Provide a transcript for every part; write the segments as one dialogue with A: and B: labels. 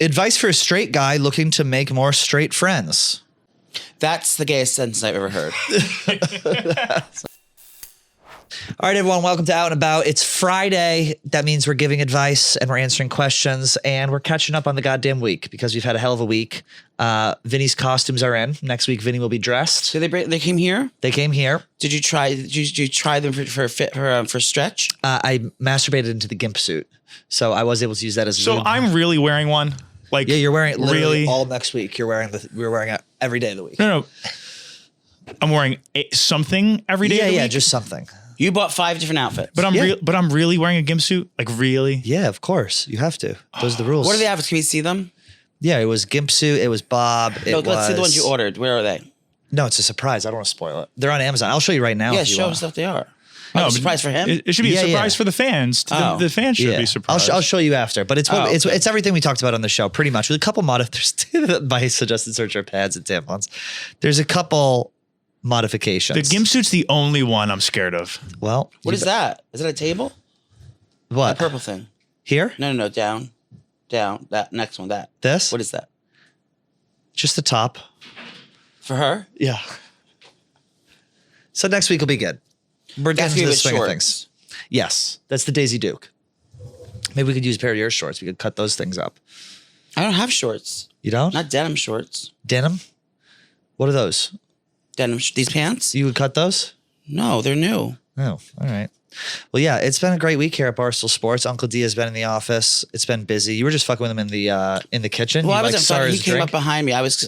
A: Advice for a straight guy looking to make more straight friends.
B: That's the gayest sentence I've ever heard.
A: All right, everyone, welcome to Out and About. It's Friday. That means we're giving advice and we're answering questions and we're catching up on the goddamn week because we've had a hell of a week. Vinny's costumes are in. Next week, Vinny will be dressed.
B: Did they came here?
A: They came here.
B: Did you try them for stretch?
A: I masturbated into the gimp suit, so I was able to use that as a
C: So
A: lube.
C: I'm really wearing one. Like,
A: Yeah, you're wearing it literally
C: really
A: all next week. We're wearing it every day of the week.
C: No. I'm wearing something every day.
A: Yeah,
C: of the
A: yeah,
C: week,
A: just something.
B: You bought 5 different outfits.
C: But I'm really wearing a gimp suit. Like, really?
A: Yeah, of course. You have to. Those are the rules.
B: What are the outfits? Can we see them?
A: Yeah, it was gimp suit. It was Bob.
B: Let's see the ones you ordered. Where are they?
A: No, it's a surprise. I don't want to spoil it. They're on Amazon. I'll show you right now.
B: Yeah,
A: if you
B: show
A: want.
B: us what they are.
C: No,
B: Oh,
C: but
B: surprise for him?
C: It should be
A: Yeah,
C: a surprise
A: yeah.
C: for the fans. The fans should be surprised.
A: I'll show you after, but it's
B: okay.
A: it's everything we talked about on the show, pretty much. With a couple my suggested search are pads and tampons. There's a couple modifications.
C: The gimp suit's the only one I'm scared of.
A: Well,
B: What is that? Is it a table?
A: What?
B: That purple thing.
A: Here?
B: No, down. That next one, that.
A: This?
B: What is that?
A: Just the top.
B: For her?
A: Yeah. So next week will be good. We're
B: That's
A: getting to
B: gonna
A: the
B: be
A: swing of
B: shorts.
A: things. Yes, that's the Daisy Duke. Maybe we could use a pair of your shorts. We could cut those things up.
B: I don't have shorts.
A: You don't?
B: Not denim shorts.
A: Denim? What are those?
B: These pants?
A: You would cut those?
B: No, they're new.
A: Oh, all right. Well, yeah, it's been a great week here at Barstool Sports. Uncle D has been in the office. It's been busy. You were just fucking with him in the kitchen.
B: Well,
A: You,
B: I wasn't
A: saw
B: fucking. He
A: his
B: came
A: drink?
B: up behind me. I was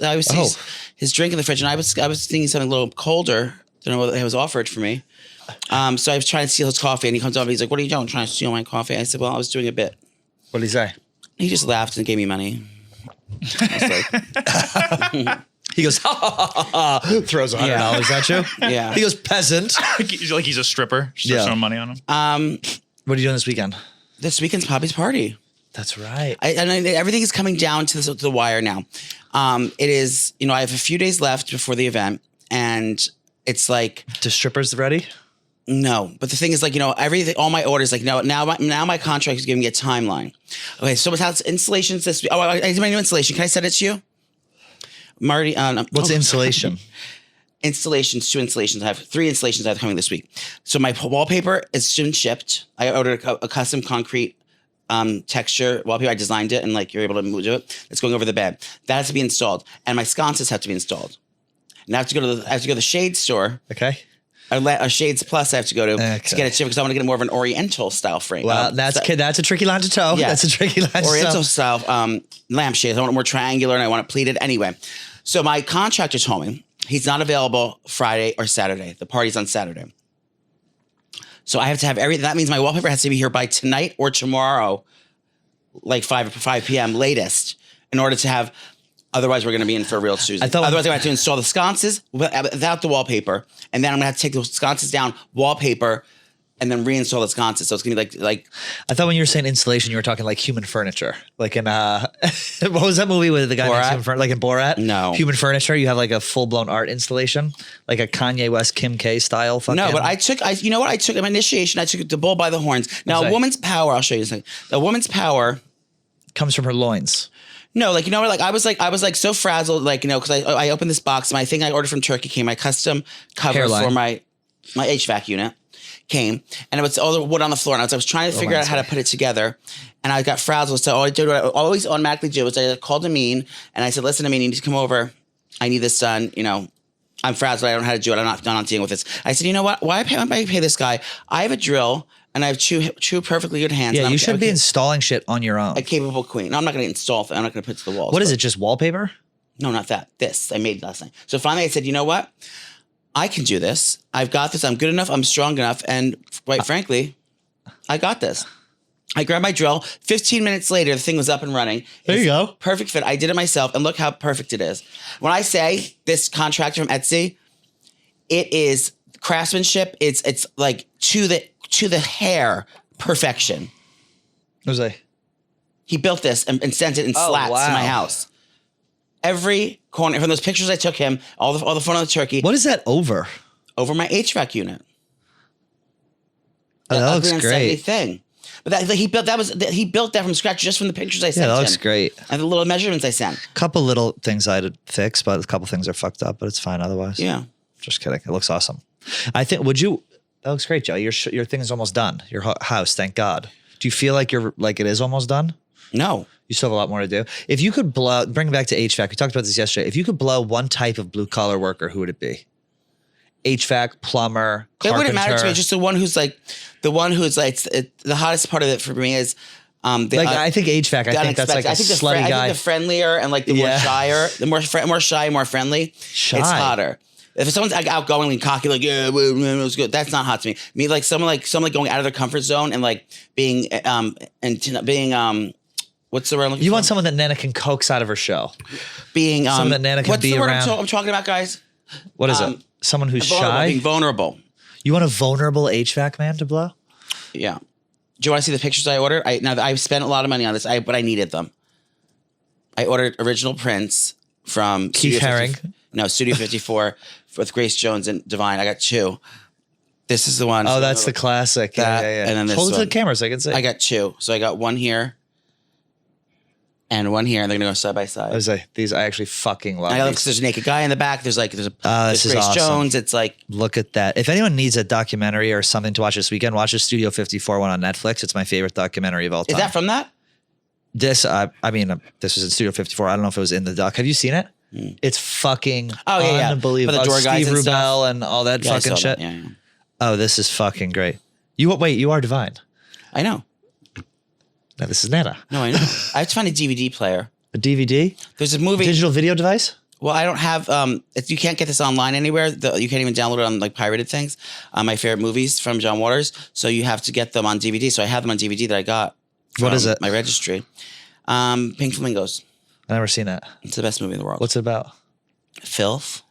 B: his drink in the fridge, and I was thinking something a little colder than what was offered for me. So I was trying to steal his coffee, and he comes over. He's like, "What are you doing? Trying to steal my coffee?" I said, "Well, I was doing a bit."
A: What did he say?
B: He just laughed and gave me money. I was like,
A: He goes, ha, ha, ha, ha, ha. Throws $100 at you.
B: Yeah.
A: He goes, peasant.
C: Like he's a stripper. Just
A: Yeah.
C: throwing money on him.
A: What are you doing this weekend?
B: this weekend's Poppy's party.
A: That's right.
B: Everything is coming down to the wire now. It is, I have a few days left before the event, and it's like,
A: Do strippers ready?
B: no. But the thing is, like, everything, all my orders, like, now my contract is giving me a timeline. Okay, so without installations this week. Oh, I did my new installation. Can I send it to you? Marty,
A: What's insulation?
B: installations, 2 installations. I have 3 installations I have coming this week. So my wallpaper is been shipped. I ordered a custom concrete texture wallpaper. I designed it, and like you're able to do it. It's going over the bed. That has to be installed, and my sconces have to be installed. And I have to go to the shade store.
A: Okay.
B: A Shades Plus I have to go to
A: Okay.
B: get it shipped because I want to get more of an Oriental style frame.
A: Well, that's a tricky line to toe.
B: Yeah.
A: That's a tricky line to toe.
B: Oriental style lampshades. I want it more triangular, and I want it pleated anyway. So my contractor told me he's not available Friday or Saturday. The party's on Saturday. So I have to have everything. That means my wallpaper has to be here by tonight or tomorrow, like 5 p.m. latest, in order to have. Otherwise, we're going to be in for a real Susan. Otherwise, I'm going to have to install the sconces without the wallpaper, and then I'm going to have to take those sconces down, wallpaper, and then reinstall the sconces. So it's going to be like.
A: I thought when you were saying installation, you were talking like human furniture. Like in what was that movie with the guy named Human Furniture? Like in Borat?
B: No.
A: Human Furniture, you have like a full-blown art installation, like a Kanye West, Kim K style fucking.
B: No, but I took my initiation. I took the bull by the horns. Now,
A: Okay.
B: a woman's power. I'll show you something. A woman's power.
A: comes from her loins.
B: No, like, I was so frazzled, like, because I opened this box. My thing I ordered from Turkey came. My custom cover
A: Hairline.
B: for my HVAC unit came, and it was all the wood on the floor. And I was trying to figure out how to put it together, and I got frazzled. So all I did, what I always automatically do, is I called Amin, and I said, "Listen, Amin, you need to come over. I need this done. I'm frazzled. I don't know how to do it. I'm not dealing with this." I said, "You know what? Why pay this guy? I have a drill, and I have two perfectly good hands.
A: Yeah,
B: and
A: you should be installing shit on your own.
B: a capable queen. No, I'm not going to install. I'm not going to put it to the walls.
A: What is it? Just wallpaper?
B: No, not that. This I made last night. So finally I said, you know what? I can do this. I've got this. I'm good enough. I'm strong enough. And quite frankly, I got this. I grabbed my drill. 15 minutes later, the thing was up and running.
A: There you go.
B: Perfect fit. I did it myself. And look how perfect it is. When I say this contractor from Etsy, it is craftsmanship. It's like to the hair perfection.
A: Jose.
B: He built this and sent it in slats to my house. Every corner, from those pictures I took him, all the fun on the turkey.
A: What is that over?
B: Over my HVAC unit.
A: Oh, that looks
B: ugly and
A: great.
B: thing. But he built that from scratch just from the pictures I sent
A: Yeah, that
B: him.
A: looks great.
B: And the little measurements I sent.
A: Couple little things I had to fix, but a couple things are fucked up, but it's fine otherwise.
B: Yeah.
A: Just kidding. It looks awesome. I think, that looks great, Joe. Your thing is almost done. Your house, thank God. Do you feel like it is almost done?
B: No.
A: You still have a lot more to do. If you could bring it back to HVAC, we talked about this yesterday. If you could blow one type of blue collar worker, who would it be? HVAC, plumber, carpenter.
B: It wouldn't matter to me. Just the one who's like, the hottest part of it for me is,
A: I think HVAC. I think that's like a slutty guy.
B: I think the friendlier and like the more shyer, the more shy, more friendly,
A: Shy.
B: it's hotter. If someone's like outgoing and cocky, like it was good, that's not hot to me. Me like someone going out of their comfort zone and like being what's the word I'm looking
A: You
B: for?
A: want someone that Nana can coax out of her show.
B: Being
A: someone that Nana can
B: what's
A: be
B: the word
A: around.
B: I'm talking about, guys?
A: What is it? Someone who's shy.
B: Being vulnerable.
A: You want a vulnerable HVAC man to blow?
B: Yeah. Do you want to see the pictures I ordered? I spent a lot of money on this, but I needed them. I ordered original prints from
A: Keith Haring.
B: Studio 54 with Grace Jones and Divine. I got 2. This is the one.
A: Oh, that's the classic.
B: That,
A: yeah.
B: and then this
A: Hold it to
B: one.
A: the camera so I can see.
B: I got 2. So I got one here and one here, and they're gonna go side by side.
A: I was like, these I actually fucking love.
B: I got,
A: these.
B: there's a naked guy in the back. There's
A: this
B: Grace
A: is awesome.
B: Jones. It's like,
A: Look at that. If anyone needs a documentary or something to watch this weekend, watch the Studio 54 one on Netflix. It's my favorite documentary of all time.
B: is that from that?
A: This? This was in Studio 54. I don't know if it was in the doc. Have you seen it? It's fucking unbelievable.
B: For the door guys
A: Steve
B: and stuff.
A: Rubel and all that
B: Yeah, I
A: fucking
B: saw
A: shit.
B: that. Yeah.
A: Oh, this is fucking great. You are divine.
B: I know.
A: No, this is Nana.
B: No, I know. I have to find a DVD player.
A: A DVD?
B: There's a movie.
A: Digital video device?
B: Well, I don't have. You can't get this online anywhere. You can't even download it on like pirated things. My favorite movies from John Waters. So you have to get them on DVD. So I have them on DVD that I got.
A: What is it?
B: My registry. Pink Flamingos.
A: I've never seen that.
B: It's the best movie in the world.
A: What's it about?
B: Filth.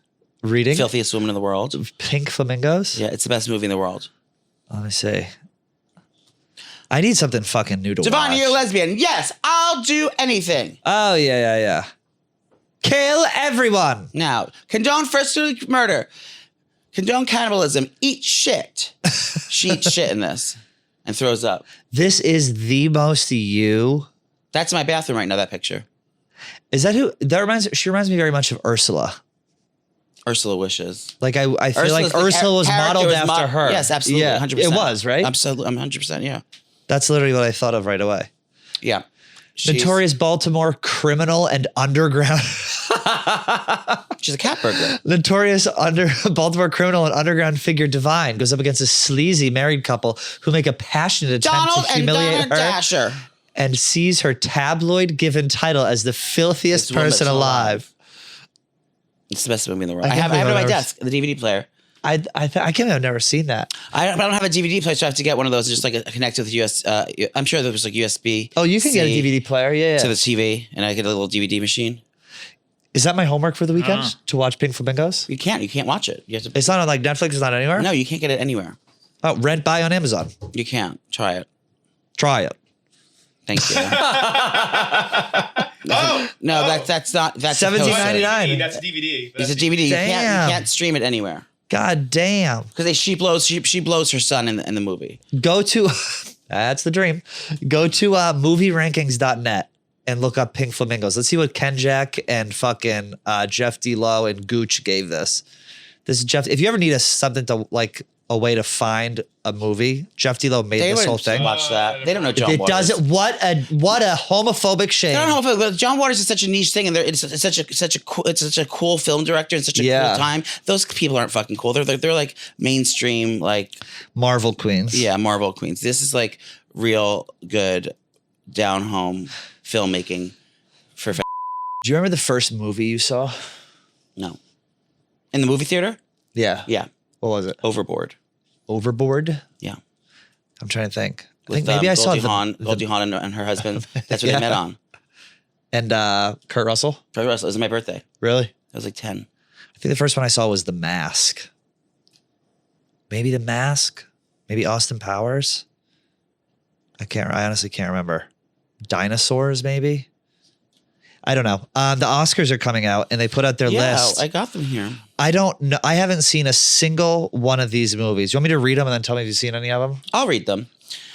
A: Reading?
B: Filthiest woman in the world.
A: Pink flamingos?
B: Yeah, it's the best movie in the world.
A: Let me see. I need something fucking new to
B: Devon,
A: watch.
B: you're a lesbian. Yes, I'll do anything.
A: Oh, yeah. Kill everyone.
B: Now, condone first degree murder. Condone cannibalism. Eat shit. She eats shit in this and throws up.
A: This is the most you.
B: That's my bathroom right now, that picture.
A: Is that who? She reminds me very much of Ursula.
B: Ursula wishes.
A: Like I feel like Ursula was modeled after her.
B: Yes, absolutely.
A: Yeah,
B: 100%.
A: it was, right?
B: Absolutely. I'm 100%. Yeah.
A: That's literally what I thought of right away.
B: Yeah.
A: Notorious Baltimore criminal and underground.
B: She's a cat burglar.
A: Notorious Baltimore criminal and underground figure Divine goes up against a sleazy married couple who make a passionate attempt
B: Donald
A: to
B: and
A: humiliate
B: Donna
A: her
B: Dasher.
A: and sees her tabloid given title as the filthiest person alive.
B: It's the best movie in the world.
A: I
B: I have it on my
A: never-
B: desk, the DVD player.
A: I can't believe I've never seen that.
B: I don't have a DVD player, so I have to get one of those. Just like connected with US. I'm sure there was like USB.
A: Oh, you can get a DVD player, yeah.
B: To the TV, and I get a little DVD machine.
A: Is that my homework for the weekend to watch Pink Flamingos?
B: You can't watch it. You have to.
A: It's not on like Netflix. It's not anywhere.
B: No, you can't get it anywhere.
A: Oh, rent buy on Amazon.
B: You can't. Try it.
A: Try it.
B: Thank you. No, that's not. That's
A: $17.99.
C: That's a DVD.
B: It's a DVD. You
A: Damn.
B: can't stream it anywhere
A: God damn.
B: because she blows her son in the movie.
A: Go to that's the dream. Go to movierankings.net and look up Pink Flamingos. Let's see what Ken Jack and fucking Jeff D. Lowe and Gooch gave this. This is Jeff. If you ever need something to like a way to find a movie, Jeff D. Lowe made
B: They
A: this whole
B: wouldn't
A: thing.
B: watch that. They don't know John
A: It
B: Waters.
A: doesn't. What a homophobic shame.
B: I don't know if John Waters is such a niche thing, and it's such a cool film director and such a cool time. Those people aren't fucking cool. They're like mainstream, like
A: Marvel queens.
B: yeah, Marvel queens. This is like real good down home filmmaking for.
A: Do you remember the first movie you saw?
B: No, in the movie theater.
A: Yeah.
B: Yeah,
A: What was it?
B: Overboard.
A: Overboard?
B: Yeah,
A: I'm trying to think. I
B: with
A: think maybe I saw
B: Goldie Hawn and her husband. That's what
A: Yeah.
B: they met on.
A: And Kurt Russell?
B: For the rest, it was my birthday.
A: Really?
B: I was like 10.
A: I think the first one I saw was The Mask. Maybe The Mask? Maybe Austin Powers? I honestly can't remember. Dinosaurs, maybe? I don't know. The Oscars are coming out and they put out their list.
B: I got them here.
A: I don't know. I haven't seen a single one of these movies. You want me to read them and then tell me if you've seen any of them?
B: I'll read them.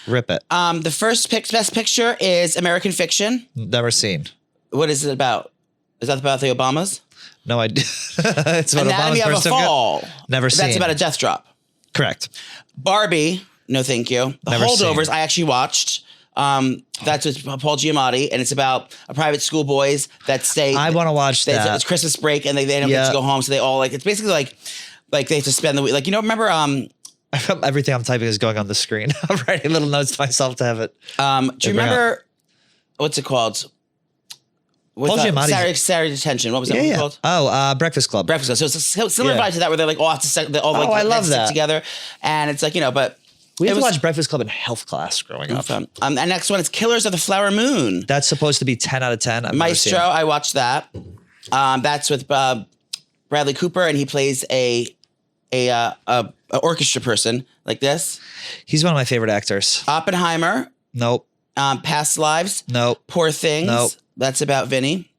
A: Rip it.
B: The first best picture is American Fiction.
A: Never seen.
B: What is it about? Is that about the Obamas?
A: No idea. It's about
B: Anatomy
A: Obama's
B: of a
A: birth
B: Fall.
A: certificate. Never seen.
B: That's about a death drop.
A: Correct.
B: Barbie. No, thank you. The
A: Never
B: Holdovers.
A: seen.
B: I actually watched. That's with Paul Giamatti, and it's about a private school boys that stay.
A: I want to watch that.
B: It's Christmas break, and they don't get to go home, so they all it's basically like they have to spend the week. Remember
A: Everything I'm typing is going on the screen. I'm writing little notes to myself to have it.
B: do you remember what's it called? With
A: Paul Giamatti's-
B: Saturday Detention. What was that one called?
A: Oh, Breakfast Club.
B: Breakfast Club. So it's a similar vibe to that, where they're like all have to
A: I love
B: sit
A: that.
B: together, and it's but.
A: We used to watch Breakfast Club in health class growing up.
B: Fun. And next one is Killers of the Flower Moon.
A: That's supposed to be 10 out of 10. I've never
B: Maestro,
A: seen it.
B: I watched that. That's with Bradley Cooper, and he plays a orchestra person like this.
A: He's one of my favorite actors.
B: Oppenheimer.
A: Nope.
B: Past Lives.
A: Nope.
B: Poor Things.
A: Nope.
B: That's about Vinny.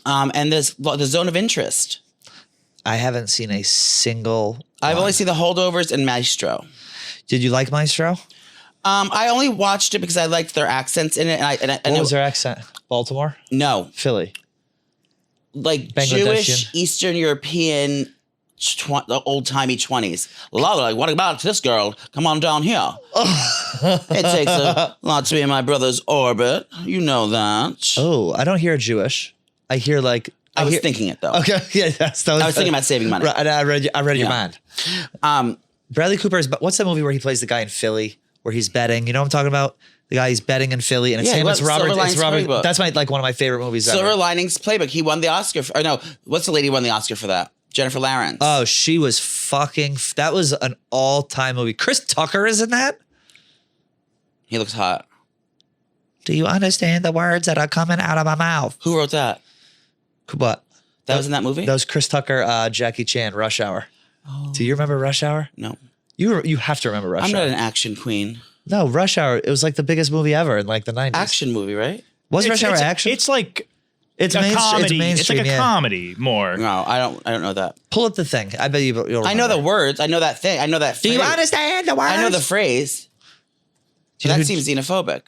B: And there's The Zone of Interest.
A: I haven't seen a single.
B: I've only seen The Holdovers and Maestro.
A: Did you like Maestro?
B: I only watched it because I liked their accents in it.
A: What was their accent? Baltimore?
B: No.
A: Philly?
B: Like
A: Bangladeshi.
B: Jewish, Eastern European, the old-timey 20s. Like, what about this girl? Come on down here. It takes a lot to be in my brother's orbit. You know that.
A: Oh, I don't hear Jewish. I hear like.
B: I was thinking it, though.
A: Okay, yeah, I
B: was thinking about saving money.
A: Right, I read your mind.
B: Um,
A: Bradley Cooper is. What's that movie where he plays the guy in Philly where he's betting? You know what I'm talking about? The guy he's betting in Philly, and it's him. It's Robert. It's Robert.
B: Playbook.
A: That's one of my favorite movies
B: Silver
A: ever.
B: Linings Playbook. He won the Oscar. What's the lady who won the Oscar for that? Jennifer Lawrence.
A: Oh, she was fucking. That was an all-time movie. Chris Tucker is in that.
B: He looks hot.
A: Do you understand the words that are coming out of my mouth?
B: Who wrote that?
A: What?
B: That was in that movie?
A: That was Chris Tucker, Jackie Chan, Rush Hour. Oh. Do you remember Rush Hour?
B: No.
A: You have to remember Rush Hour.
B: I'm not an action queen.
A: No, Rush Hour. It was like the biggest movie ever in like the 90s.
B: Action movie, right?
A: Was Rush Hour action?
C: It's like
A: it's
C: a comedy.
A: It's mainstream.
C: It's like a comedy more.
B: No, I don't know that.
A: Pull up the thing. I bet you'll remember.
B: I know the words. I know that thing. I know that phrase.
A: Do you understand the words?
B: I know the phrase. That seems xenophobic.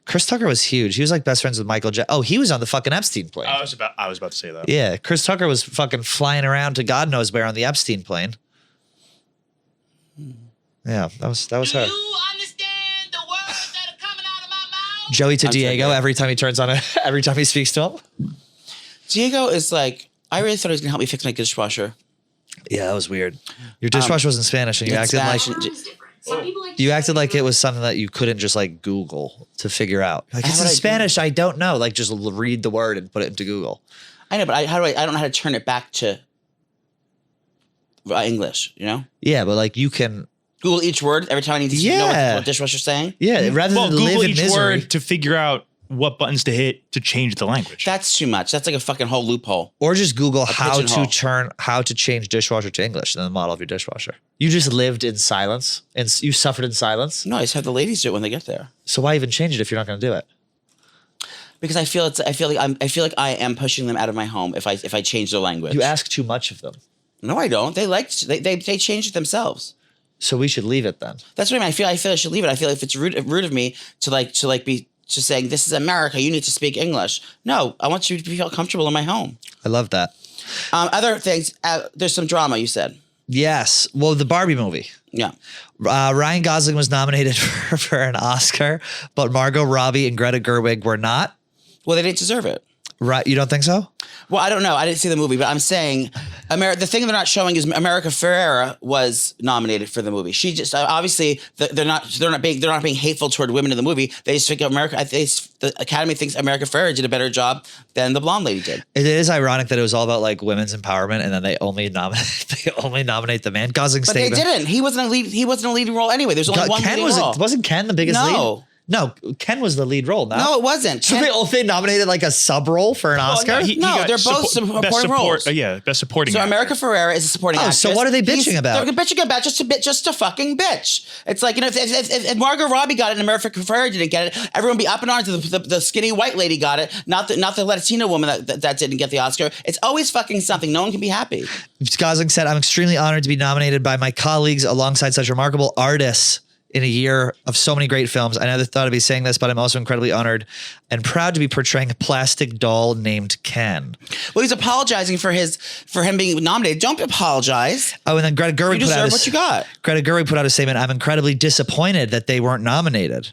A: Chris Tucker was huge. He was like best friends with Michael Jackson. Oh, he was on the fucking Epstein plane.
C: I was about to say that.
A: Yeah, Chris Tucker was fucking flying around to God knows where on the Epstein plane. Yeah, that was her.
D: Do you understand the words that are coming out of my mouth?
A: Joey to
B: I'm
A: Diego
B: sorry.
A: every time he turns on it, every time he speaks to him.
B: Diego is like, I really thought he was gonna help me fix my dishwasher.
A: Yeah, that was weird. Your dishwasher was in Spanish, and you
B: it's
A: acted
B: Spanish.
A: like
D: It's different. Some people like
A: you acted like it was something that you couldn't just like Google to figure out. Like it's
B: How
A: in
B: would I do
A: Spanish. I don't know. Like just read the word and put it into Google.
B: I know, but I don't know how to turn it back to English. You know,
A: Yeah, but like you can.
B: Google each word every time I need to know
A: Yeah.
B: what dishwasher's saying.
A: Yeah, rather
C: Well,
A: than
C: Google
A: live in
C: each
A: misery.
C: word to figure out what buttons to hit to change the language.
B: That's too much. That's like a fucking whole loophole.
A: Or just Google how
B: pigeonhole.
A: to change dishwasher to English and then the model of your dishwasher. You just lived in silence and you suffered in silence.
B: No, I just have the ladies do it when they get there.
A: So why even change it if you're not going to do it?
B: Because I feel like I am pushing them out of my home if I change their language.
A: You ask too much of them.
B: No, I don't. They change it themselves.
A: So we should leave it then.
B: That's what I mean. I feel I should leave it. I feel like if it's rude of me to be just saying this is America, you need to speak English. No, I want you to feel comfortable in my home.
A: I love that.
B: Other things. There's some drama. You said.
A: Yes. Well, the Barbie movie.
B: Yeah.
A: Ryan Gosling was nominated for an Oscar, but Margot Robbie and Greta Gerwig were not.
B: Well, they didn't deserve it.
A: Right? You don't think so?
B: Well, I don't know. I didn't see the movie, but I'm saying the thing they're not showing is America Ferrera was nominated for the movie. She just obviously they're not being hateful toward women in the movie. They just think the Academy thinks America Ferrera did a better job than the blonde lady did.
A: It is ironic that it was all about like women's empowerment, and then they only nominate the man. Gosling's
B: But they
A: statement.
B: didn't. He wasn't a leading role anyway. There's only one
A: Ken
B: leading role.
A: wasn't Ken the biggest lead? No, Ken was the lead role.
B: No, it wasn't.
A: So they nominated like a sub role for an Oscar?
C: He
B: No,
C: got
B: they're both supporting roles.
C: Best supporting.
B: So
C: actor.
B: America Ferrera is a supporting actress.
A: So what are they bitching about?
B: They're bitching about just to fucking bitch. It's like, if Margot Robbie got it and America Ferrera didn't get it, everyone would be up in arms. The skinny white lady got it, not the Latina woman that didn't get the Oscar. It's always fucking something. No one can be happy.
A: Gosling said, "I'm extremely honored to be nominated by my colleagues alongside such remarkable artists in a year of so many great films. I never thought I'd be saying this, but I'm also incredibly honored and proud to be portraying a plastic doll named Ken.
B: Well, he's apologizing for him being nominated. Don't apologize.
A: Oh, and then Greta Gerwig
B: You
A: put out
B: deserve what you got.
A: Greta Gerwig put out a statement. I'm incredibly disappointed that they weren't nominated.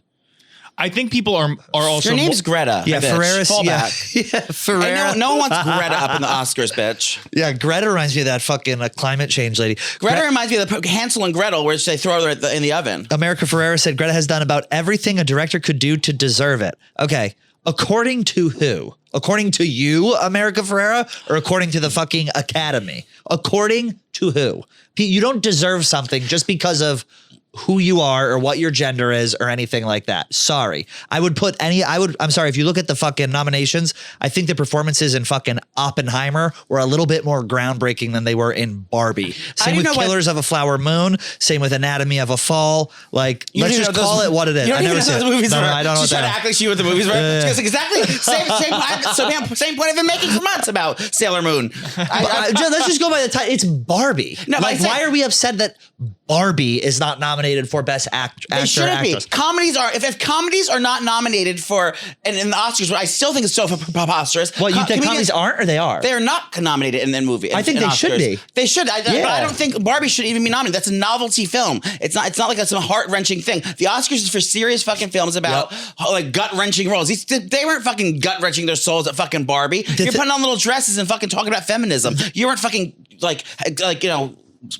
C: I think people are also.
B: Your name's Greta.
A: Yeah,
B: bitch.
A: Ferreris.
B: Fall
A: Yeah,
B: back.
A: Ferreira.
B: Hey, no one wants Greta up in the Oscars, bitch.
A: Yeah, Greta reminds me of that fucking climate change lady.
B: Greta reminds me of the Hansel and Gretel, where they throw her in the oven.
A: America Ferrera said Greta has done about everything a director could do to deserve it. Okay, according to who? According to you, America Ferrera, or according to the fucking Academy? According to who? You don't deserve something just because of who you are or what your gender is or anything like that. Sorry. I'm sorry, if you look at the fucking nominations, I think the performances in fucking Oppenheimer were a little bit more groundbreaking than they were in Barbie. Same with Killers of a Flower Moon. Same with Anatomy of a Fall. Like, let's just call it what it is.
B: You don't even know those movies were.
A: I don't know.
B: She's trying to act like she knew what the movies were. She goes, exactly. Same point I've been making for months about Sailor Moon.
A: Let's just go by the title. It's Barbie.
B: No,
A: like, why are we upset that Barbie is not nominated for Best Actor?
B: They shouldn't be. Comedies are, if comedies are not nominated for, and in the Oscars, what I still think is so preposterous.
A: What, you think comedies aren't, or they are?
B: They are not nominated in the movie.
A: I think they should be.
B: They should. But I don't think Barbie should even be nominated. That's a novelty film. It's not like that's some heart-wrenching thing. The Oscars is for serious fucking films about like gut-wrenching roles. They weren't fucking gut-wrenching their souls at fucking Barbie. You're putting on little dresses and fucking talking about feminism. You weren't fucking like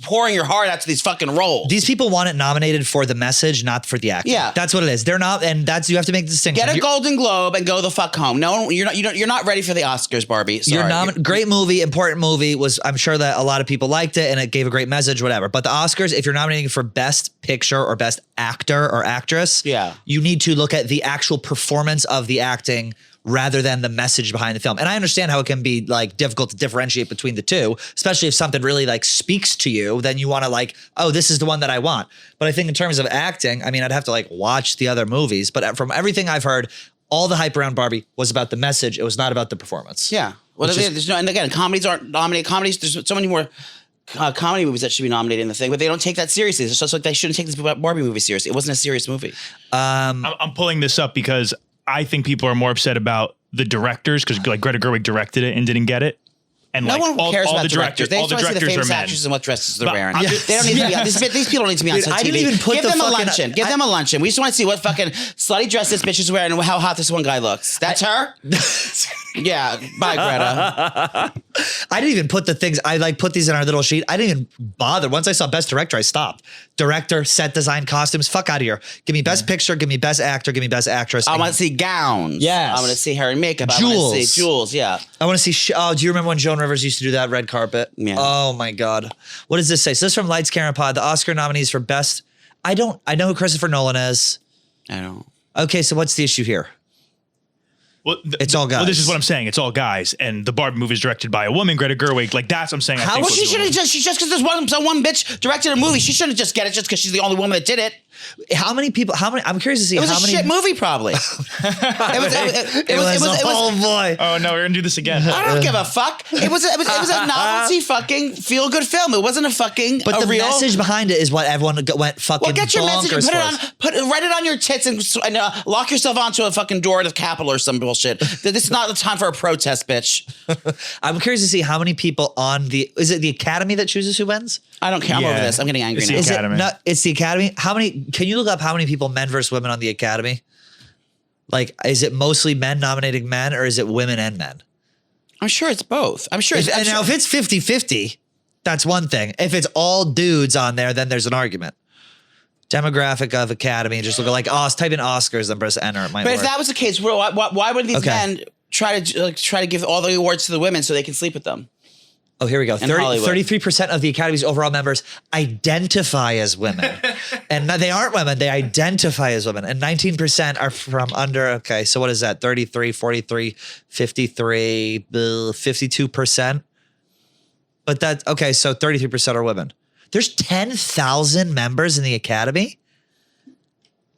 B: pouring your heart out to these fucking roles.
A: These people want it nominated for the message, not for the acting.
B: Yeah,
A: that's what it is. They're not, and that's, you have to make the distinction.
B: Get a Golden Globe and go the fuck home. No, you're not ready for the Oscars, Barbie. Sorry.
A: Great movie, important movie. I'm sure that a lot of people liked it and it gave a great message, whatever. But the Oscars, if you're nominating for Best Picture or Best Actor or Actress, you need to look at the actual performance of the acting rather than the message behind the film. And I understand how it can be like difficult to differentiate between the two, especially if something really like speaks to you, then you want to like, oh, this is the one that I want. But I think in terms of acting, I mean, I'd have to like watch the other movies, but from everything I've heard, all the hype around Barbie was about the message. It was not about the performance.
B: Yeah. Well, and again, comedies aren't nominated. There's so many more comedy movies that should be nominated in the thing, but they don't take that seriously. It's just like they shouldn't take this Barbie movie seriously. It wasn't a serious movie.
C: I'm pulling this up because I think people are more upset about the directors because like Greta Gerwig directed it and didn't get it. And
B: no
C: like
B: one cares
C: all
B: about
C: the directors.
B: They
C: All the
B: just want to see the
C: directors
B: famous
C: are men.
B: actresses and what dresses they're wearing.
C: Yeah.
B: They don't need to be on, these people don't need to be on TV.
A: I didn't even put
B: Give
A: the
B: them a
A: fucking-
B: luncheon. Give them a luncheon. We just want to see what fucking slutty dress this bitch is wearing and how hot this one guy looks. That's her? Yeah. Bye, Greta.
A: I didn't even put the things, I like put these in our little sheet. I didn't even bother. Once I saw Best Director, I stopped. Director, set design, costumes, fuck out of here. Give me Best Picture, give me Best Actor, give me Best Actress.
B: I want to see gowns.
A: Yes.
B: I want to see hair and makeup.
A: Jewels.
B: I want to see jewels, yeah.
A: I want to see, do you remember when Joan Rivers used to do that red carpet?
B: Yeah.
A: Oh my God. What does this say? So this is from Lights, Camera, Pod. The Oscar nominees for Best, I know who Christopher Nolan is.
B: I don't.
A: Okay, so what's the issue here?
C: Well,
A: it's all guys.
C: Well, this is what I'm saying. It's all guys. And the Barbie movie is directed by a woman, Greta Gerwig. Like, that's what I'm saying.
A: How-
B: Well, she should have just because there's one bitch directed a movie. She shouldn't just get it just because she's the only woman that did it.
A: I'm curious to see
B: It was
A: how
B: a
A: many.
B: shit movie, probably.
A: Oh boy.
C: Oh, no, we're going to do this again.
B: I don't give a fuck. It was a novelty fucking feel good film. It wasn't a fucking
A: But the
B: real
A: message behind it is what everyone went fucking
B: Well, get your message and
A: bonkers
B: put it on, write it on your tits and lock yourself onto a fucking door at the Capitol or some bullshit. This is not the time for a protest, bitch.
A: I'm curious to see how many people on is it the Academy that chooses who wins?
B: I don't care. I'm
C: Yeah.
B: over this. I'm getting angry
C: It's
B: now.
C: the
A: Is
C: Academy.
A: it not? It's the Academy. Can you look up how many people, men versus women, on the Academy? Like, is it mostly men nominating men, or is it women and men?
B: I'm sure it's both. I'm sure.
A: And now if it's 50-50, that's one thing. If it's all dudes on there, then there's an argument. Demographic of Academy, just look at like, type in Oscars and press enter. It might
B: But
A: work.
B: if that was the case, why would these
A: Okay.
B: men try to give all the awards to the women so they can sleep with them?
A: Oh, here we go.
B: In Hollywood.
A: 33% of the Academy's overall members identify as women. And they aren't women. They identify as women. And 19% are from under, okay, so what is that? 33, 43, 53, 52%. But that's, okay, so 33% are women. There's 10,000 members in the Academy?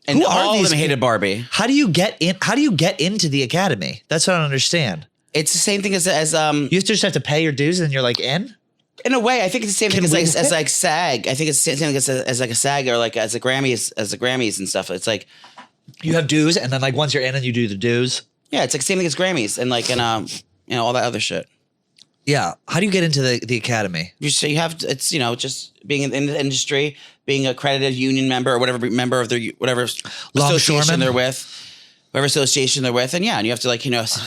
B: And
A: Who are
B: all of
A: these
B: them hated Barbie.
A: How do you get in? How do you get into the Academy? That's what I don't understand.
B: It's the same thing as
A: You just have to pay your dues and you're like in?
B: In a way, I think it's the same thing
A: we-
B: as like SAG. I think it's the same thing as like a SAG or like as the Grammys and stuff. It's like
A: You have dues, and then like once you're in and you do the dues.
B: yeah, it's like same thing as Grammys and like all that other shit.
A: Yeah. How do you get into the academy?
B: You have to, it's just being in the industry, being a accredited union member or whatever member of their whatever association they're with. Whatever association they're with, and you have to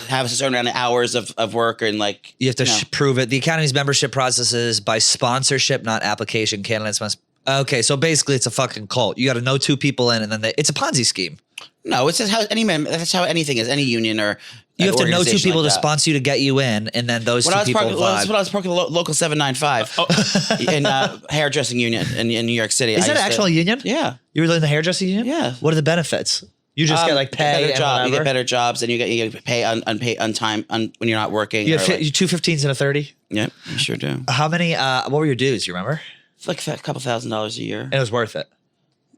B: have a certain amount of hours of work and like
A: You have to prove it. The Academy's membership process is by sponsorship, not application. Candidates must. Okay, so basically, it's a fucking cult. You got to know two people in, and then it's a Ponzi scheme.
B: No, it's just how that's how anything is. Any union or
A: You have to know two people
B: like
A: to sponsor you to get you in, and then those two people vibe.
B: That's when I was parking local 795 in hairdressing union in New York City.
A: Is that actual union?
B: Yeah.
A: You were in the hairdressing union?
B: Yeah.
A: What are the benefits? You just get like pay
B: better
A: and
B: job. You
A: whatever?
B: get better jobs, and you get pay unpaid on time when you're not working.
A: You have
B: or like,
A: 2 15s and a 30?
B: yeah, you sure do.
A: How many, what were your dues? You remember?
B: It's like a couple $1,000s a year.
A: And it was worth it.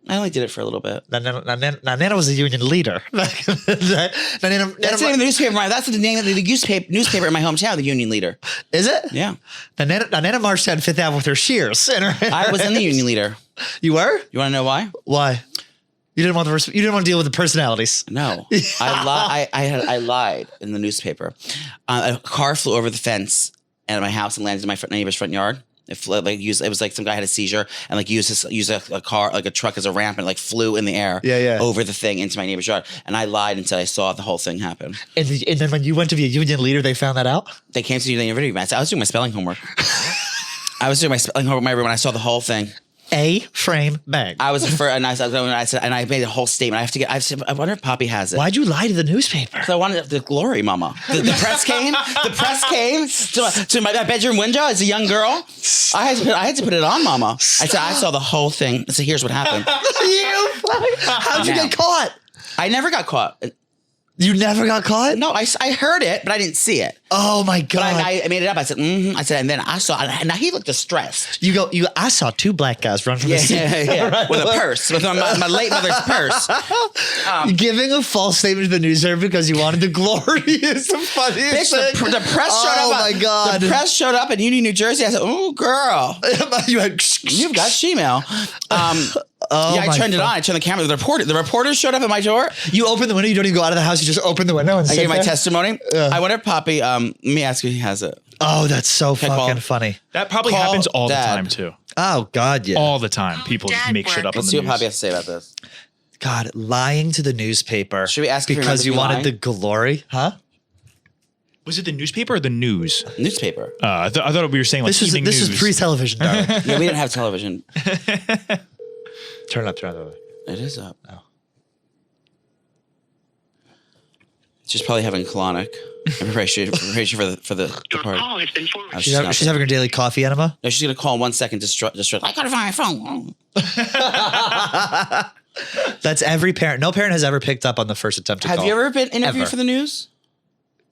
B: I only did it for a little bit.
A: Now, Nana was a union leader.
B: That's the name of the newspaper. That's the name of the newspaper in my hometown. The Union Leader.
A: Is it?
B: Yeah.
A: Nana marched down Fifth Avenue with her shears.
B: I was in the Union Leader.
A: You were?
B: You want to know why?
A: Why? You didn't want you didn't want to deal with the personalities.
B: No, I lied in the newspaper. A car flew over the fence at my house and landed in my neighbor's front yard. It was like some guy had a seizure and like used a car, like a truck as a ramp, and like flew in the air over the thing into my neighbor's yard. And I lied until I saw the whole thing happen.
A: And then when you went to be a union leader, they found that out?
B: They came to the union leader. I was doing my spelling homework. I was doing my spelling homework in my room and I saw the whole thing.
A: A-frame bag.
B: I was the first, and I said, and I made a whole statement. I said, I wonder if Poppy has it.
A: Why'd you lie to the newspaper?
B: Because I wanted the glory, Mama. The press came. The press came to my bedroom window as a young girl. I had to put it on, Mama. I said, I saw the whole thing. I said, here's what happened.
A: How'd you get caught?
B: I never got caught.
A: You never got caught?
B: No, I heard it, but I didn't see it.
A: Oh my God.
B: But I made it up. I said, I said, and then I saw, and now he looked distressed.
A: I saw two black guys run from the scene.
B: Yeah. With a purse, with my late mother's purse.
A: Giving a false statement to the newspaper because you wanted the glory is the funniest thing.
B: The press showed up.
A: Oh my God.
B: The press showed up in Union, New Jersey. I said, oh, girl. You've got shemale. I turned it on. I turned the camera. The reporters showed up at my door.
A: You open the window. You don't even go out of the house. You just open the window and
B: I
A: sit
B: gave my
A: there?
B: testimony. I wonder if Poppy, let me ask you if he has it.
A: Oh, that's so fucking funny.
C: That probably
B: Call
C: happens all
B: Dad.
C: the time too.
A: Oh God, yeah.
C: All the time. People just make shit up on
B: Let's
C: the
B: see what
C: news.
B: Poppy has to say about this.
A: God, lying to the newspaper.
B: Should we ask if he
A: because
B: remembers
A: you
B: me
A: wanted
B: lying?
A: the glory? Huh?
C: Was it the newspaper or the news?
B: Newspaper.
C: I thought we were saying like
A: This
C: evening
A: was
C: news.
A: pre-television, darling.
B: Yeah, we didn't have television.
A: Turn it up.
B: It is up. Oh. She's probably having colonic. Preparation for the party.
D: call has been forwarded.
A: She's having her daily coffee enema.
B: No, she's gonna call in 1 second. Distraught. I gotta find my phone.
A: That's every parent. No parent has ever picked up on the first attempt to call.
B: Have you ever been interviewed
A: Ever.
B: for the news?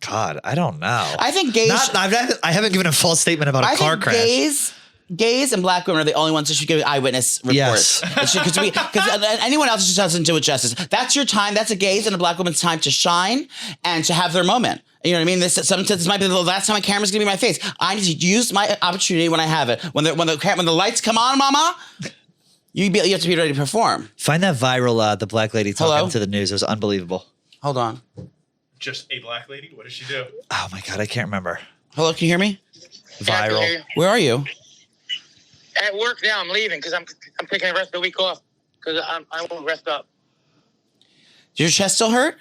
A: God, I don't know.
B: I think gays.
A: I haven't given a false statement about a car crash.
B: Gays and black women are the only ones that should give eyewitness reports.
A: Yes.
B: Because anyone else just doesn't do it justice. That's your time. That's a gays and a black woman's time to shine and to have their moment. You know what I mean? This might be the last time my camera's gonna be my face. I need to use my opportunity when I have it. When the lights come on, Mama, you have to be ready to perform.
A: Find that viral the black lady talking
B: Hello?
A: to the news. It was unbelievable.
B: Hold on.
C: Just a black lady? What does she do?
A: Oh my God, I can't remember.
B: Hello, can you hear me?
A: Viral.
B: Where are you?
D: At work now, I'm leaving because I'm taking the rest of the week off because I won't rest up.
B: Does your chest still hurt?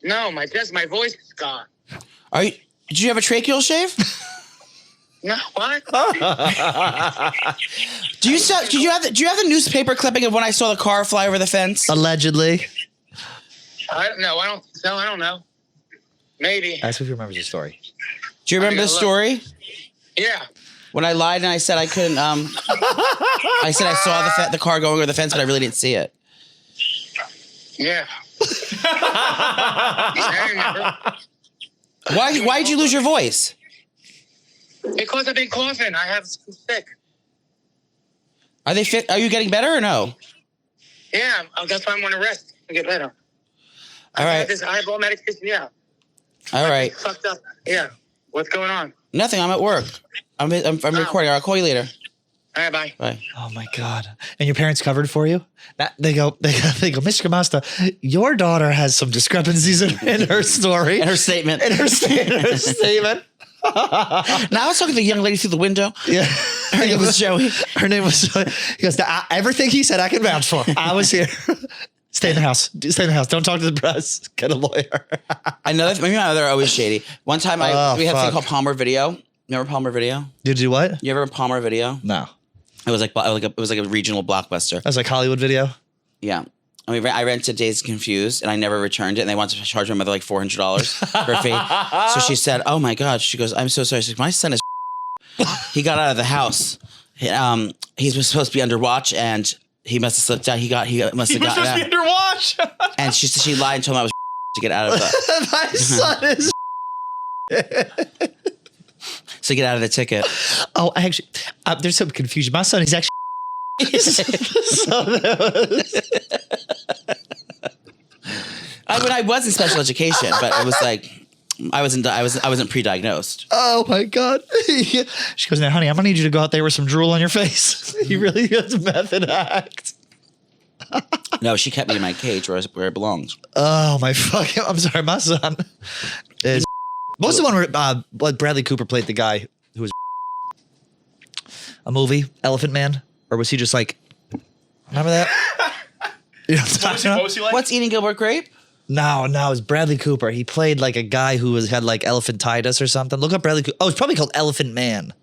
D: No, my voice is gone.
B: Did you have a tracheal shave?
D: No, what?
B: Do you have the newspaper clipping of when I saw the car fly over the fence?
A: Allegedly.
D: I don't know. I don't know. Maybe.
A: Ask if he remembers the story.
B: Do you remember the story?
D: Yeah.
B: When I lied and I said I couldn't, I said I saw the car going over the fence, but I really didn't see it.
D: Yeah. I remember.
B: Why did you lose your voice?
D: Because I've been coughing. I'm sick.
B: Are they fit? Are you getting better or no?
D: Yeah, that's why I'm going to rest and get better.
B: All right.
D: I have all medication. Yeah.
B: All right.
D: Fucked up. Yeah. What's going on?
B: Nothing. I'm at work. I'm recording. I'll call you later.
D: All right, bye.
B: Bye.
A: Oh my God. And your parents covered for you? They go, Mr. Camasta, your daughter has some discrepancies in her story.
B: And her statement.
A: In her statement.
B: Now I was talking to the young lady through the window.
A: Yeah.
B: Her name was Joey.
A: Her name was Joey. He goes, everything he said I can vouch for. I was here. Stay in the house. Stay in the house. Don't talk to the press. Get a lawyer.
B: Maybe my mother are always shady. One time we had a thing called Palmer Video. Remember Palmer Video?
A: Did you do what?
B: You ever Palmer Video?
A: No.
B: It was like a regional blockbuster.
A: That was like Hollywood Video?
B: Yeah. I rented Dazed and Confused, and I never returned it, and they wanted to charge my mother like $400 for a fee. So she said, oh my God. She goes, I'm so sorry. She's like, my son is he got out of the house. He was supposed to be under watch, and he must have slipped out. He must have gotten out.
C: He was supposed to be under watch.
B: And she lied and told him I was to get out of the...
A: My son is...
B: So get out of the ticket.
A: Oh, actually, there's some confusion. My son is actually...
B: I was in special education, but it was like I wasn't pre-diagnosed.
A: Oh my God. She goes, now honey, I'm gonna need you to go out there with some drool on your face. You really got a method act.
B: No, she kept me in my cage where it belongs.
A: Oh my fucking, I'm sorry, my son is... What was the one where Bradley Cooper played the guy who was a movie, Elephant Man? Or was he just like, remember that? You know what I'm talking about?
B: What's Eating Gilbert Grape?
A: No, it was Bradley Cooper. He played like a guy who had like elephantitis or something. Look up Bradley Cooper. Oh, it's probably called Elephant Man.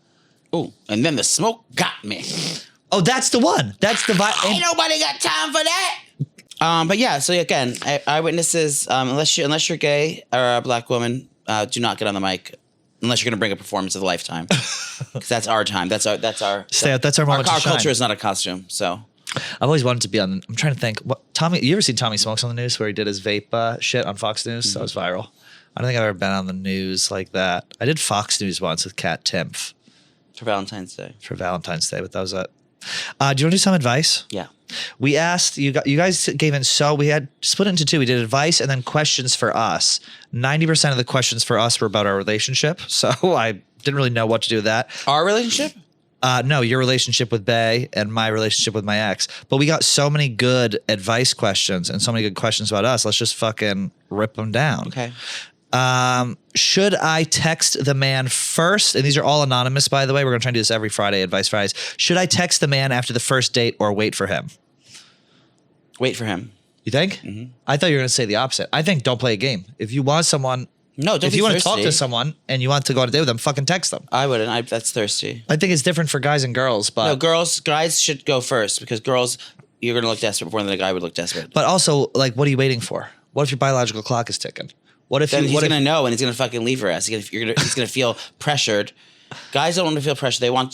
B: Oh, and then the smoke got me.
A: Oh, that's the one. That's the
B: Ain't nobody got time for that. But yeah, so again, eyewitnesses, unless you're gay or a black woman, do not get on the mic unless you're going to bring a performance of the lifetime. Because that's our time. That's our
A: that's our moment.
B: Our
A: to shine.
B: culture is not a costume. So
A: I've always wanted to be on. I'm trying to think. What Tommy? You ever seen Tommy Smokes on the news where he did his vape shit on Fox News? That was viral. I don't think I've ever been on the news like that. I did Fox News once with Kat Timpf
B: for Valentine's Day.
A: But that was it. Do you want to do some advice?
B: Yeah.
A: We asked you guys gave in, so we had split into two. We did advice and then questions for us. 90% of the questions for us were about our relationship. So I didn't really know what to do with that.
B: Our relationship?
A: No, your relationship with Bay and my relationship with my ex. But we got so many good advice questions and so many good questions about us. Let's just fucking rip them down.
B: Okay.
A: Should I text the man first? And these are all anonymous, by the way. We're going to try and do this every Friday, Advice Fridays. Should I text the man after the first date or wait for him?
B: Wait for him.
A: You think? Mm-hmm. I thought you were going to say the opposite. I think don't play a game. If you want someone...
B: No, don't
A: If
B: be
A: you want to
B: thirsty.
A: talk to someone and you want to go on a date with them, fucking text them.
B: I wouldn't. That's thirsty.
A: I think it's different for guys and girls, but...
B: No, guys should go first because girls, you're going to look desperate before the guy would look desperate.
A: But also, like, what are you waiting for? What if your biological clock is ticking? What if
B: then he's going to
A: if,
B: know and he's going to fucking leave her ass. He's going to feel pressured. Guys don't want to feel pressured. They like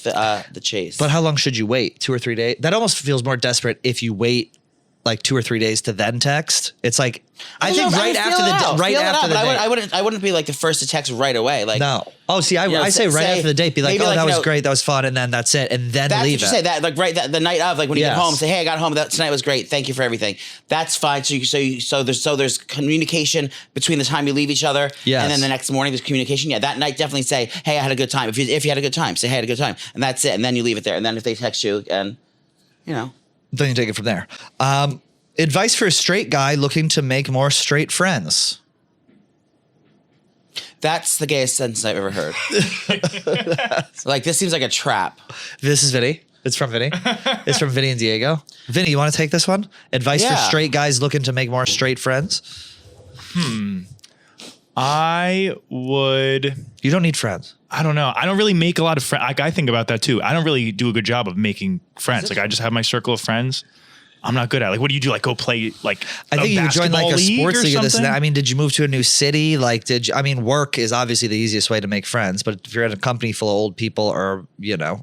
B: the chase.
A: But how long should you wait? 2 or 3 days? That almost feels more desperate if you wait like 2 or 3 days to then text. It's like I think right after the date.
B: I wouldn't be like the first to text right away. Like
A: no. Oh, see, I say right after the date, be like, oh, that was great, that was fun, and then that's it, and then leave it.
B: That's what you say. That like the night of, like when you get home, say, hey, I got home. Tonight was great. Thank you for everything. That's fine. So there's communication between the time you leave each other, and then the next morning there's communication. Yeah, that night definitely say, hey, I had a good time. If you had a good time, say, hey, I had a good time, and that's it. And then you leave it there. And then if they text you, and
A: then you take it from there. Advice for a straight guy looking to make more straight friends.
B: That's the gayest sentence I've ever heard. Like, this seems like a trap.
A: This is Vinny. It's from Vinny. It's from Vinny and Diego. Vinny, you want to take this one? Advice for straight guys looking to make more straight friends?
C: I would...
A: You don't need friends.
C: I don't know. I don't really make a lot of friends. Like, I think about that too. I don't really do a good job of making friends. Like, I just have my circle of friends. I'm not good at it. Like, what do you do? Like, go play like
A: I think you could join like a sports league or this and that. I mean, did you move to a new city? Like, work is obviously the easiest way to make friends, but if you're in a company full of old people or,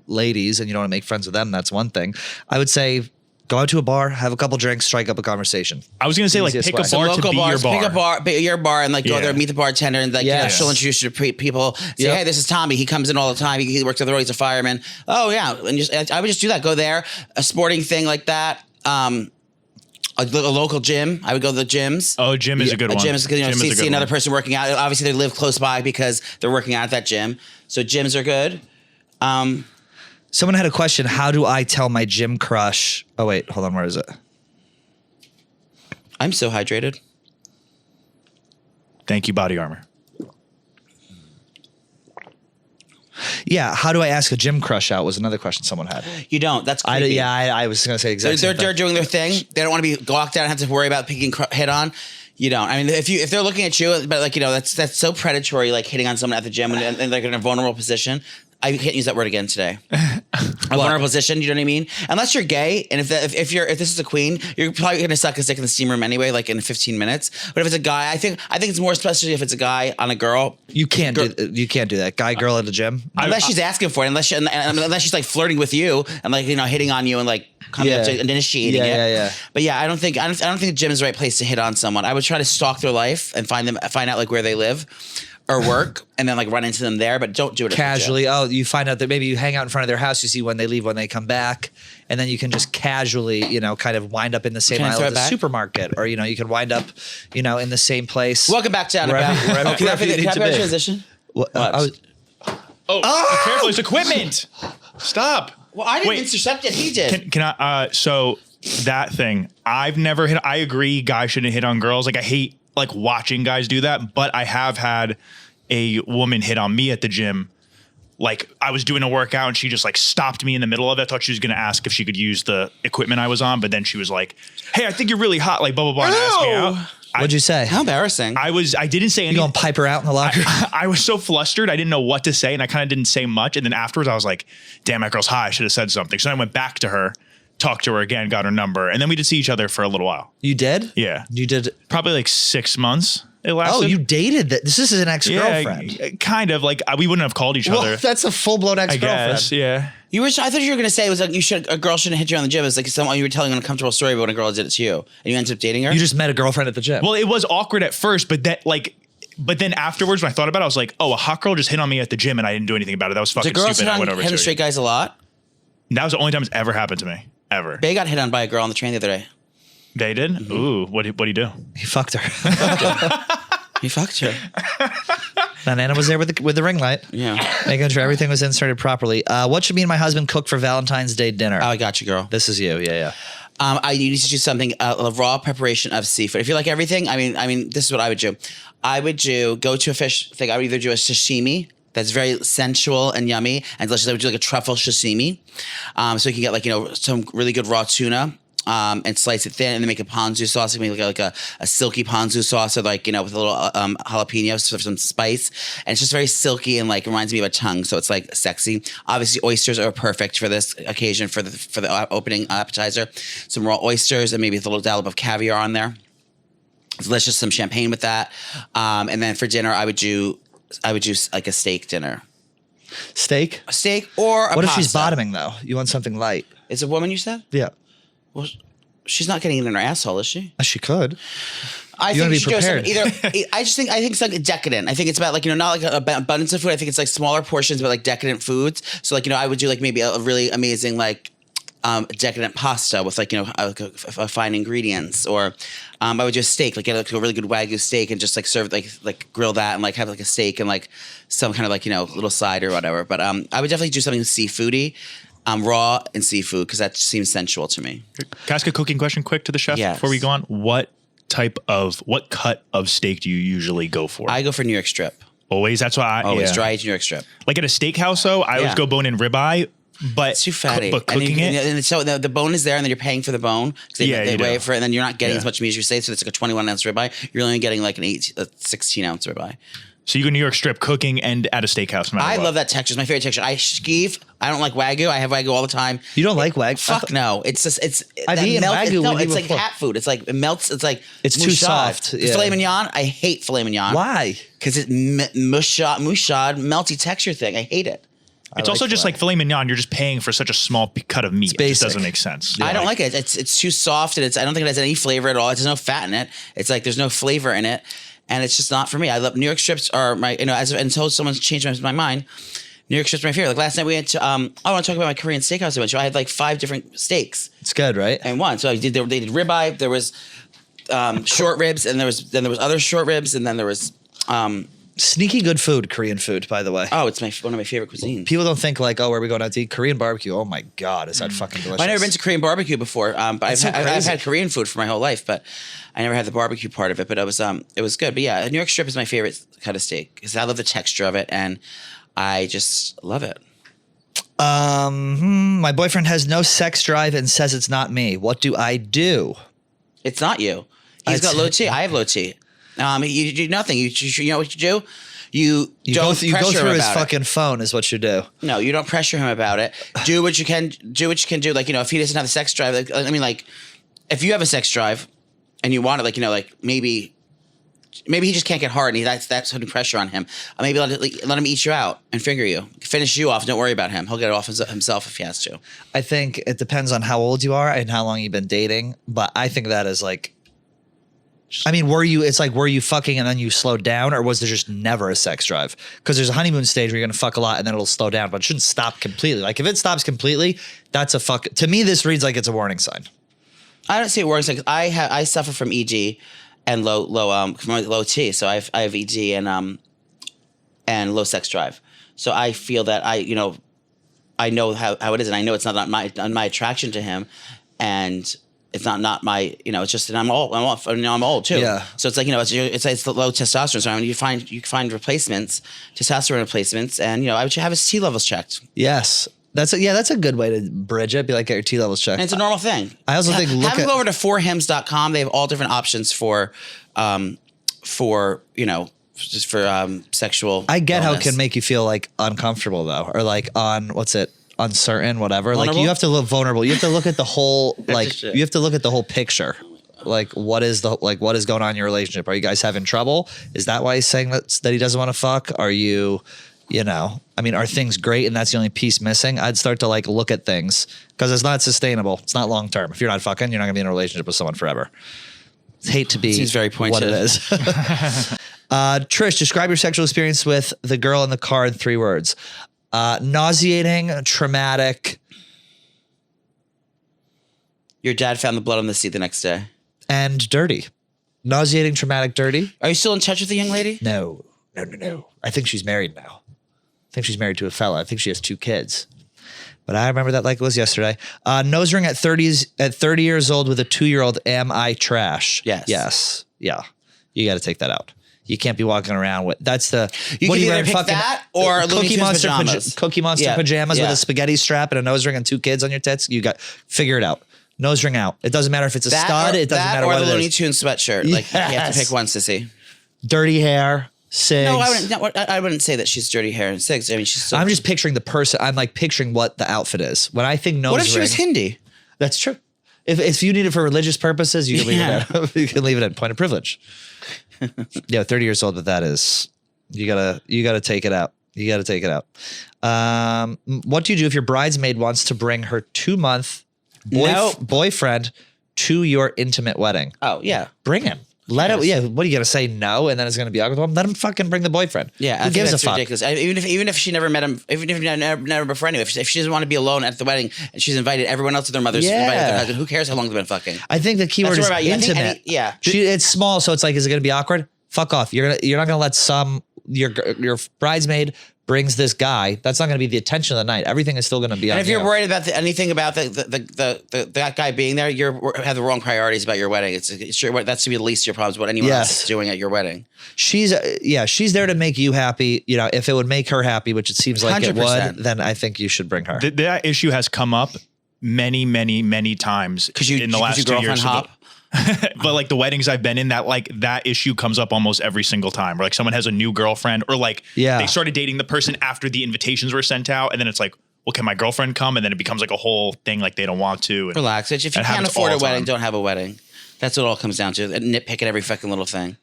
A: ladies and you don't want to make friends with them, that's one thing. I would say go out to a bar, have a couple drinks, strike up a conversation.
C: I was going to say, like, pick a bar to be your bar.
B: Pick your bar and like go there, meet the bartender, and like she'll introduce you to people. Say, hey, this is Tommy. He comes in all the time. He works at the road. He's a fireman. Oh yeah, and I would just do that. Go there, a sporting thing like that. A local gym. I would go to the gyms.
C: Oh, gym is a good one.
B: A gym is,
C: Gym is a
B: see
C: good
B: another
C: one.
B: person working out. Obviously, they live close by because they're working out at that gym. So gyms are good.
A: Someone had a question. How do I tell my gym crush? Oh, wait. Hold on. Where is it?
B: I'm so hydrated.
C: Thank you, Body Armor.
A: Yeah. How do I ask a gym crush out was another question someone had.
B: You don't. That's creepy.
A: I was going to say exactly.
B: They're doing their thing. They don't want to be locked down and have to worry about picking hit on. You don't. I mean, if they're looking at you, but like, you know, that's so predatory, like hitting on someone at the gym and like in a vulnerable position. I can't use that word again today. A vulnerable position, you know what I mean? Unless you're gay, and if this is a queen, you're probably gonna suck a dick in the steam room anyway, like in 15 minutes. But if it's a guy, I think it's more especially if it's a guy on a girl.
A: You can't do that. Guy, girl at the gym.
B: Unless she's asking for it, unless she's like flirting with you and like, you know, hitting on you and like coming up to initiating it.
A: Yeah.
B: But yeah, I don't think the gym is the right place to hit on someone. I would try to stalk their life and find out like where they live or work, and then like run into them there, but don't do it
A: Casually. Oh, you find out that maybe you hang out in front of their house, you see when they leave, when they come back, and then you can just casually, you know, kind of wind up in the same
B: Can I
A: aisle
B: throw
A: of
B: it
A: the
B: back?
A: supermarket, or, you know, you can wind up, you know, in the same place.
B: Welcome back to Out and About.
A: Wherever
B: Can I
A: you need to be.
B: transition?
A: What?
C: Oh, careful! It's equipment. Stop.
B: Well, I didn't intercept it. He did.
C: Can I? So that thing, I've never hit. I agree, guys shouldn't hit on girls. Like I hate like watching guys do that, but I have had a woman hit on me at the gym. Like I was doing a workout and she just like stopped me in the middle of it. I thought she was going to ask if she could use the equipment I was on, but then she was like, "Hey, I think you're really hot." Like blah blah blah. And asked me out.
A: What'd you say?
B: How embarrassing.
C: I didn't say
A: You
C: anything.
A: gonna pipe her out in the locker room?
C: I was so flustered. I didn't know what to say, and I kind of didn't say much. And then afterwards, I was like, "Damn, that girl's hot. I should have said something." So then I went back to her, talked to her again, got her number, and then we did see each other for a little while.
A: You did?
C: Yeah,
A: You did.
C: probably like 6 months. It lasted.
A: Oh, you dated that. This is an ex-girlfriend.
C: Yeah, kind of like we wouldn't have called each other.
A: Well, that's a full-blown
C: I
A: ex-girlfriend.
C: guess. Yeah.
B: I thought you were going to say it was like a girl shouldn't hit you on the gym. It's like someone you were telling an uncomfortable story about when a girl did it to you, and you ended up dating her.
A: You just met a girlfriend at the gym.
C: Well, it was awkward at first, but then afterwards, when I thought about it, I was like, "Oh, a hot girl just hit on me at the gym, and I didn't do anything about it. That was fucking
B: Do girls
C: stupid."
B: hit
C: I went
B: on
C: over
B: hit
C: to
B: on straight guys a lot?
C: That was the only time it's ever happened to me. Ever.
B: Bay got hit on by a girl on the train the other day.
C: They did?
B: Mm-hmm.
C: Ooh, what'd he do?
A: he fucked her.
B: He fucked her.
A: Now, Nana was there with the ring light.
B: Yeah.
A: Making sure everything was inserted properly. What should me and my husband cook for Valentine's Day dinner?
B: Oh, I got you, girl.
A: This is you. Yeah.
B: I need to do something, a raw preparation of seafood. If you like everything, I mean, this is what I would do. I would go to a fish thing. I would either do a sashimi that's very sensual and yummy and delicious. I would do like a truffle sashimi. So you can get like, you know, some really good raw tuna. And slice it thin, and then make a ponzu sauce. Make like a silky ponzu sauce, or like, you know, with a little jalapenos for some spice. And it's just very silky and like reminds me of a tongue, so it's like sexy. Obviously, oysters are perfect for this occasion for the opening appetizer. Some raw oysters and maybe a little dollop of caviar on there. It's delicious. Some champagne with that. And then for dinner, I would do like a steak dinner.
A: Steak?
B: A steak or a
A: What if
B: pasta.
A: she's bottoming, though? You want something light?
B: It's a woman, you said?
A: Yeah.
B: Well, she's not getting it in her asshole, is she?
A: She could.
B: I
A: You
B: think
A: wanna be
B: you should go
A: prepared.
B: either. I think it's like decadent. I think it's about like, you know, not like an abundance of food. I think it's like smaller portions, but like decadent foods. So like, you know, I would do like maybe a really amazing like decadent pasta with like, you know, fine ingredients, or I would do a steak, like get like a really good Wagyu steak and just like serve like grill that and like have like a steak and like some kind of like, you know, little side or whatever. But I would definitely do something seafoody. Raw and seafood, because that seems sensual to me.
C: Can I ask a cooking question quick to the chef
B: Yes.
C: before we go on? What cut of steak do you usually go for?
B: I go for New York strip.
C: Always. That's why
B: Always dry aged New York strip.
C: Like at a steakhouse, though, I always
B: Yeah.
C: go bone in ribeye, but
B: It's too fatty.
C: But cooking it,
B: and so the bone is there, and then you're paying for the bone. They
C: you
B: weigh
C: do.
B: it for it, and then you're not getting
C: Yeah.
B: as much meat as you say. So it's like a 21-ounce ribeye. You're only getting like a 16-ounce ribeye.
C: so you go New York strip cooking and at a steakhouse. No matter
B: I
C: what.
B: love that texture. It's my favorite texture. I skeeve. I don't like Wagyu. I have Wagyu all the time.
A: You don't like Wagyu?
B: Fuck no. It's just
A: I've
B: that
A: eaten Wagyu with
B: It's
A: you
B: like
A: before.
B: cat food. It's like it melts. It's like
A: It's too
B: moussad.
A: soft,
B: The
A: yeah.
B: filet mignon. I hate filet mignon.
A: Why?
B: Because it's moussad, melty texture thing. I hate it.
C: It's also just like filet mignon. You're just paying for such a small cut of meat. It just
A: basic.
C: doesn't make sense.
B: I don't like it. It's too soft, and I don't think it has any flavor at all. There's no fat in it. It's like there's no flavor in it, and it's just not for me. I love New York strips are my, you know, until someone's changed my mind. New York strip's my favorite. Like last night we went to, I want to talk about my Korean steakhouse I went to. I had like 5 different steaks
A: It's good, right?
B: in one. So they did ribeye, there was short ribs, and there was other short ribs, and then there was,
A: Sneaky good food, Korean food, by the way.
B: oh, it's one of my favorite cuisines.
A: People don't think like, oh, where are we going out to eat? Korean barbecue. Oh my God, is that fucking delicious?
B: I've never been to Korean barbecue before, but I've had Korean food for my whole life, but I never had the barbecue part of it. But it was good. But yeah, New York strip is my favorite kind of steak because I love the texture of it, and I just love it.
A: My boyfriend has no sex drive and says it's not me. What do I do?
B: It's not you. He's got low T. I have low T. You do nothing. You know what you do? You don't
A: you go
B: pressure
A: through
B: him
A: his
B: about
A: fucking phone is what you do.
B: No, you don't pressure him about it. Do what you can do. Like, if he doesn't have a sex drive, like, I mean, like, if you have a sex drive and you want it, like, like maybe he just can't get hard and that's putting pressure on him. Maybe let him eat you out and finger you. Finish you off. Don't worry about him. He'll get it off himself if he has to.
A: I think it depends on how old you are and how long you've been dating. But I think that is like, I mean, were you fucking and then you slowed down, or was there just never a sex drive? Because there's a honeymoon stage where you're going to fuck a lot and then it'll slow down, but it shouldn't stop completely. Like if it stops completely, that's a fuck. To me, this reads like it's a warning sign.
B: I don't see it works. Like I suffer from ED and low T. So I have ED and low sex drive. So I feel that I know how it is, and I know it's not my attraction to him, and it's not my, it's just that I'm old too.
A: Yeah. So
B: it's like, it's the low testosterone. So you find replacements, testosterone replacements, and I would have his T levels checked.
A: Yes. That's a good way to bridge it. Be like, get your T levels checked.
B: And it's a normal thing.
A: I also think
B: have them go over to forhims.com. They have all different options for sexual.
A: I get
B: wellness.
A: how it can make you feel like uncomfortable though, or like uncertain, whatever.
B: Vulnerable?
A: Like you have to look vulnerable. You have to look at the whole
B: shit.
A: you have to look at the whole picture. Like what is going on in your relationship? Are you guys having trouble? Is that why he's saying that he doesn't want to fuck? Are you, I mean, are things great and that's the only piece missing? I'd start to like look at things because it's not sustainable. It's not long term. If you're not fucking, you're not gonna be in a relationship with someone forever. Hate to be
B: Seems very pointed.
A: what it is. Trish, describe your sexual experience with the girl in the car in 3 words. Nauseating, traumatic.
B: Your dad found the blood on the seat the next day.
A: And dirty. Nauseating, traumatic, dirty.
B: Are you still in touch with the young lady?
A: No. I think she's married now. I think she's married to a fella. I think she has 2 kids. But I remember that like it was yesterday. Nose ring at 30 years old with a 2-year-old. Am I trash?
B: Yes.
A: Yeah. You got to take that out. You can't be walking around with. That's the.
B: You
A: what
B: can
A: are
B: either
A: wearing,
B: pick that or Looney Tunes pajamas.
A: Cookie Monster pajamas with
B: Yeah.
A: a spaghetti strap and a nose ring and 2 kids on your tits. You got figure it out. Nose ring out. It doesn't matter if it's a stud. It doesn't matter what
B: or the
A: it
B: Looney
A: is.
B: Tunes sweatshirt. Like you have to pick one, sissy.
A: Dirty hair. Cigs.
B: No, I wouldn't say that she's dirty hair and cigs. I mean, she's still.
A: I'm just picturing the person. I'm like picturing what the outfit is. When I think nose
B: What if she
A: ring,
B: was Hindi?
A: That's true. If you need it for religious purposes, you can leave it at, you can leave it at point of privilege. Yeah, 30 years old, but that is you gotta take it out. You gotta take it out. What do you do if your bridesmaid wants to bring her 2-month boyfriend to your intimate wedding?
B: Oh yeah,
A: Bring him. Let him. Yeah. What are you gonna say? No, and then it's gonna be awkward. Let him fucking bring the boyfriend.
B: yeah.
A: Who gives a fuck?
B: Ridiculous. Even if she never met him, even if never before anyway. If she doesn't want to be alone at the wedding and she's invited everyone else to their mother's, invited their husband, who cares how long they've been fucking?
A: I think the keyword is intimate. It's small, so it's like, is it gonna be awkward? Fuck off. You're not gonna let your bridesmaid brings this guy. That's not gonna be the attention of the night. Everything is still gonna be on
B: And if
A: you.
B: you're worried about anything about that guy being there, you have the wrong priorities about your wedding. That's to be the least of your problems. What anyone else is doing at your wedding.
A: She's there to make you happy. If it would make her happy, which it seems like 100%. It would, then I think you should bring her.
C: That issue has come up many, many, many times in the last 2 years. But like the weddings I've been in, that issue comes up almost every single time. Where like someone has a new girlfriend, or like they started dating the person after the invitations were sent out, and then it's like, well, can my girlfriend come? And then it becomes like a whole thing, like they don't want to. And
B: relax. If you can't afford a wedding, don't have a wedding. That's what it all comes down to. Nitpicking every fucking little thing.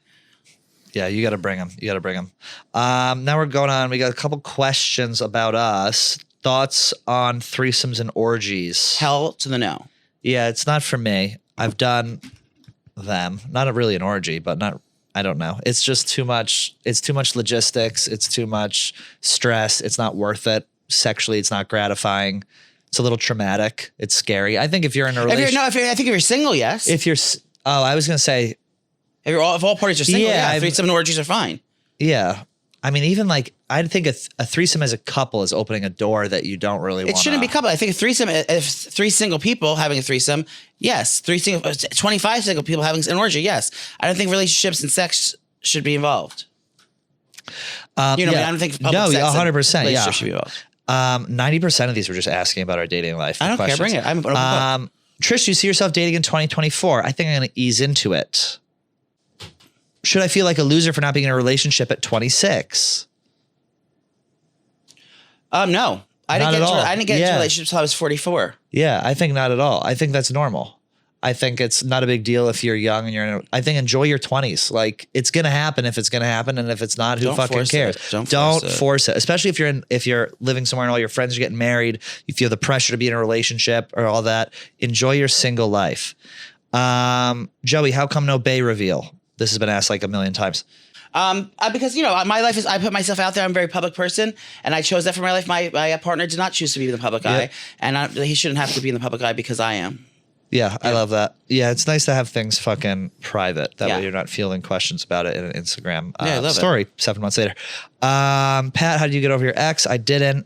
A: Yeah, you got to bring them. Now we're going on. We got a couple questions about us. Thoughts on threesomes and orgies?
B: Hell to the no.
A: Yeah, it's not for me. I've done them. Not really an orgy, but not I don't know. It's just too much. It's too much logistics. It's too much stress. It's not worth it. Sexually, it's not gratifying. It's a little traumatic. It's scary. I think if you're in a relationship,
B: I think if you're single, yes.
A: I was gonna say,
B: if all parties are single,
A: Yeah,
B: yeah, threesome and orgies are fine.
A: yeah. I mean, even like I think a threesome as a couple is opening a door that you don't really want.
B: It shouldn't be couple. I think a threesome, if 3 single people having a threesome, yes. 25 single people having an orgy, yes. I don't think relationships and sex should be involved. I don't think public sex
A: 100%. Yeah,
B: relationships should be involved.
A: 90% of these were just asking about our dating life.
B: I don't care. Bring it. I'm an open book.
A: Trish, you see yourself dating in 2024? I think I'm going to ease into it. Should I feel like a loser for not being in a relationship at 26?
B: No. I didn't get into relationships until I was 44.
A: Yeah, I think not at all. I think that's normal. I think it's not a big deal if you're young and I think enjoy your 20s. Like it's going to happen if it's going to happen. And if it's not, who fucking cares? Don't force it. Especially if you're living somewhere and all your friends are getting married, you feel the pressure to be in a relationship or all that. Enjoy your single life. Joey, how come no bae reveal? This has been asked like a million times.
B: Because my life is, I put myself out there. I'm a very public person, and I chose that for my life. My partner did not choose to be in the public eye, and he shouldn't have to be in the public eye because I am.
A: Yeah, I love that. Yeah, it's nice to have things fucking private. That way you're not fielding questions about it in an Instagram story 7 months later. Pat, how did you get over your ex? I didn't.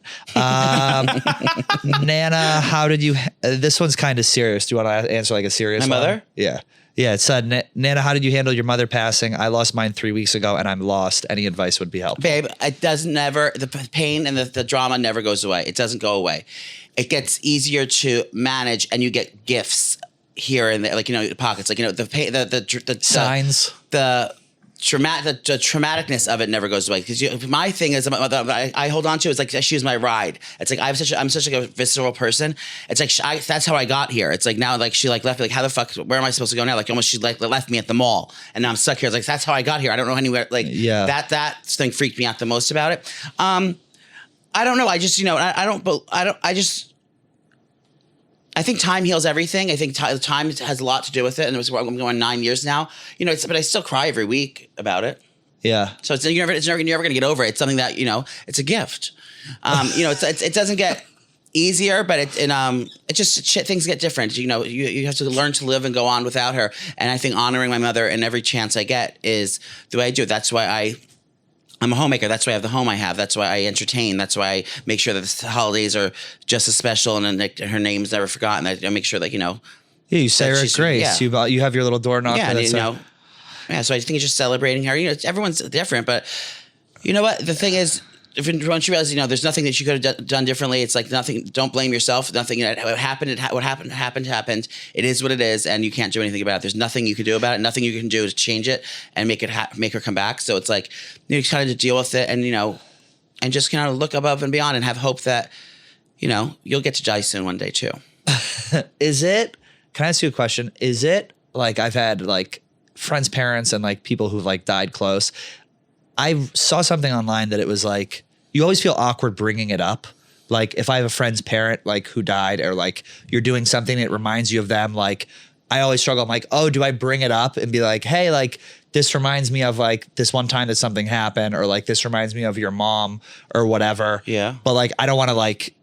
A: Nana, how did you... this one's kind of serious. Do you want to answer like a serious one?
B: My mother?
A: Yeah. Yeah, it said, Nana, how did you handle your mother passing? I lost mine 3 weeks ago and I'm lost. Any advice would be helpful.
B: Babe, it does never... the pain and the drama never goes away. It doesn't go away. It gets easier to manage, and you get gifts here and there, like pockets, like the pain, the
A: signs,
B: the traumaticness of it never goes away. Because my thing is, I hold on to is like she was my ride. It's like I'm such like a visceral person. It's like that's how I got here. It's like now like she like left me, like how the fuck, where am I supposed to go now? Like almost she like left me at the mall and now I'm stuck here. It's like that's how I got here. I don't know anywhere. Like that thing freaked me out the most about it. I don't know. I just, I think time heals everything. I think time has a lot to do with it. And I'm going 9 years now, but I still cry every week about it.
A: Yeah.
B: So you're never going to get over it. It's something that, it's a gift. It doesn't get easier, but things get different. You have to learn to live and go on without her. And I think honoring my mother and every chance I get is the way I do it. That's why I'm a homemaker. That's why I have the home I have. That's why I entertain. That's why I make sure that the holidays are just as special and her name's never forgotten. I make sure that,
A: Yeah, you say her grace. Yeah. You have your little door knocker.
B: Yeah, so I think it's just celebrating her. Everyone's different, but you know what? The thing is, once you realize, there's nothing that you could have done differently. It's like nothing. Don't blame yourself. Nothing. What happened. It is what it is, and you can't do anything about it. There's nothing you can do about it. Nothing you can do to change it and make her come back. So it's like you kind of deal with it, and and just kind of look above and beyond, and have hope that you'll get to die soon one day too.
A: Is it? Can I ask you a question? Is it like I've had like friends' parents and like people who've like died close? I saw something online that it was like, you always feel awkward bringing it up. Like if I have a friend's parent, like who died, or like you're doing something that reminds you of them. Like I always struggle. I'm like, oh, do I bring it up and be like, hey, like this reminds me of like this one time that something happened, or like this reminds me of your mom or whatever. Yeah. But like, I don't want to like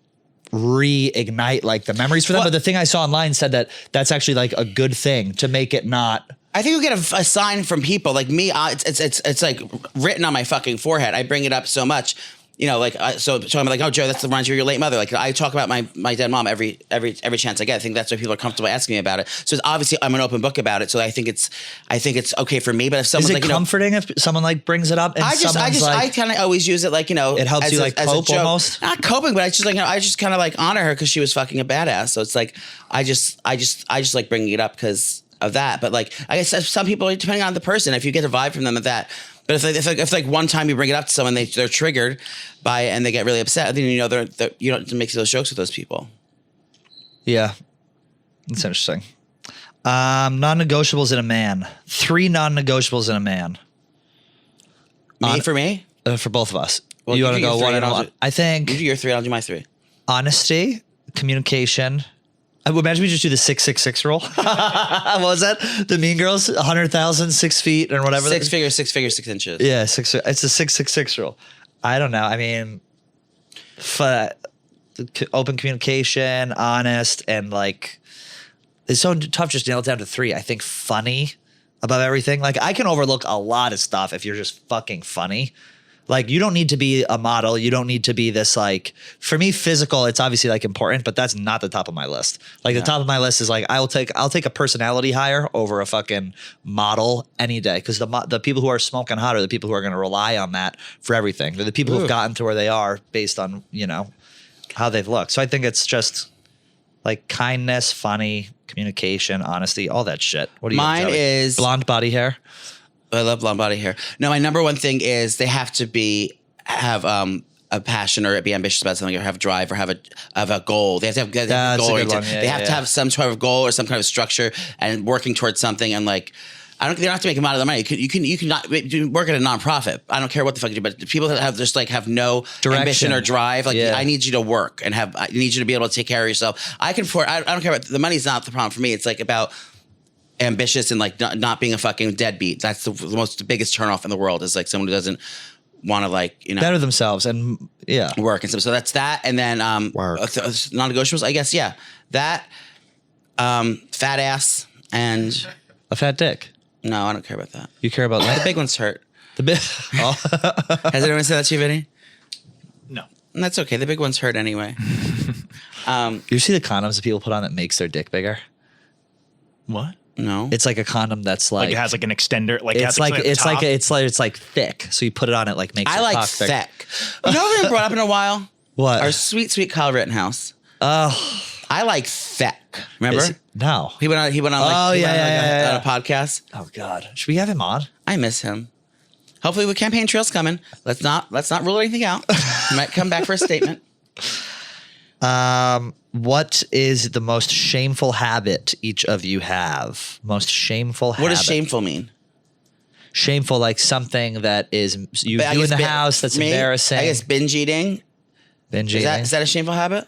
A: reignite like the memories for them. But the thing I saw online said that that's actually like a good thing to make it not.
B: I think you get a sign from people like me. It's like written on my fucking forehead. I bring it up so much, so I'm like, oh, Joe, that reminds you of your late mother. Like I talk about my dead mom every chance I get. I think that's why people are comfortable asking me about it. So it's obviously I'm an open book about it. So I think it's okay for me. But if someone's like,
A: comforting if someone like brings it up? And
B: I kind of always use it like
A: it helps you like cope almost.
B: Not coping, but I just kind of like honor her because she was fucking a badass. So it's like I just like bringing it up because of that. But like I guess some people, depending on the person, if you get a vibe from them of that. But if like one time you bring it up to someone, they're triggered by it and they get really upset, then they're you don't make those jokes with those people.
A: Yeah, that's interesting. Non-negotiables in a man. 3 non-negotiables in a man.
B: For me?
A: For both of us.
B: Well,
A: you want to go one and one? I think
B: you do your 3. I'll do my 3.
A: Honesty, communication, I would imagine we just do the 666 rule. What was that? The Mean Girls, 100,000, 6 feet, or whatever.
B: 6 figures, 6 figures, 6 inches.
A: Yeah, it's a 666 rule. I don't know. I mean, open communication, honest, and like, it's so tough just to nail it down to 3. I think funny above everything. Like, I can overlook a lot of stuff if you're just fucking funny. Like, you don't need to be a model. You don't need to be this, like, for me, physical, it's obviously like important, but that's not the top of my list. Like, the top of my list is like, I'll take a personality hire over a fucking model any day. Cause the people who are smoking hot are the people who are going to rely on that for everything. They're the people who've gotten to where they are based on, you know, how they've looked. So I think it's just like kindness, funny, communication, honesty, all that shit. What do you
B: Mine is
A: blonde body hair.
B: I love blonde body hair. No, my number one thing is they have to have a passion or be ambitious about something or have drive or have a goal. They have to have a goal. They have to have some sort of goal or some kind of structure and working towards something. And like, they don't have to make a lot of the money. You can not work at a nonprofit. I don't care what the fuck you do, but people that have just like have no ambition or drive, like I need you to work and I need you to be able to take care of yourself. I don't care about the money's not the problem for me. It's like about ambitious and like not being a fucking deadbeat. That's the biggest turnoff in the world is like someone who doesn't want to like, you know,
A: better themselves and
B: work and stuff. So that's that. And then non-negotiables, I guess. Yeah. That fat ass and
A: a fat dick.
B: No, I don't care about that.
A: You care about
B: the big ones hurt.
A: The big. Oh.
B: Has anyone said that to you, Vinny?
C: No.
B: And that's okay. The big ones hurt anyway.
A: You see the condoms that people put on that makes their dick bigger?
C: What?
B: No.
A: It's like a condom that's like
C: it has like an extender. Like
A: it's like thick. So you put it on, it like makes.
B: I like thick. You know what I've been brought up in a while?
A: What?
B: Our sweet Kyle Rittenhouse.
A: Oh,
B: I like thick. Remember?
A: No.
B: He went on. Like, on a podcast.
A: Oh God, should we have him on?
B: I miss him. Hopefully, with campaign trail's coming. Let's not rule anything out. He might come back for a statement.
A: What is the most shameful habit each of you have? Most shameful habit.
B: What does shameful mean?
A: Shameful, like something that is you do in the house that's embarrassing.
B: I guess binge eating.
A: Binge eating.
B: Is that a shameful habit?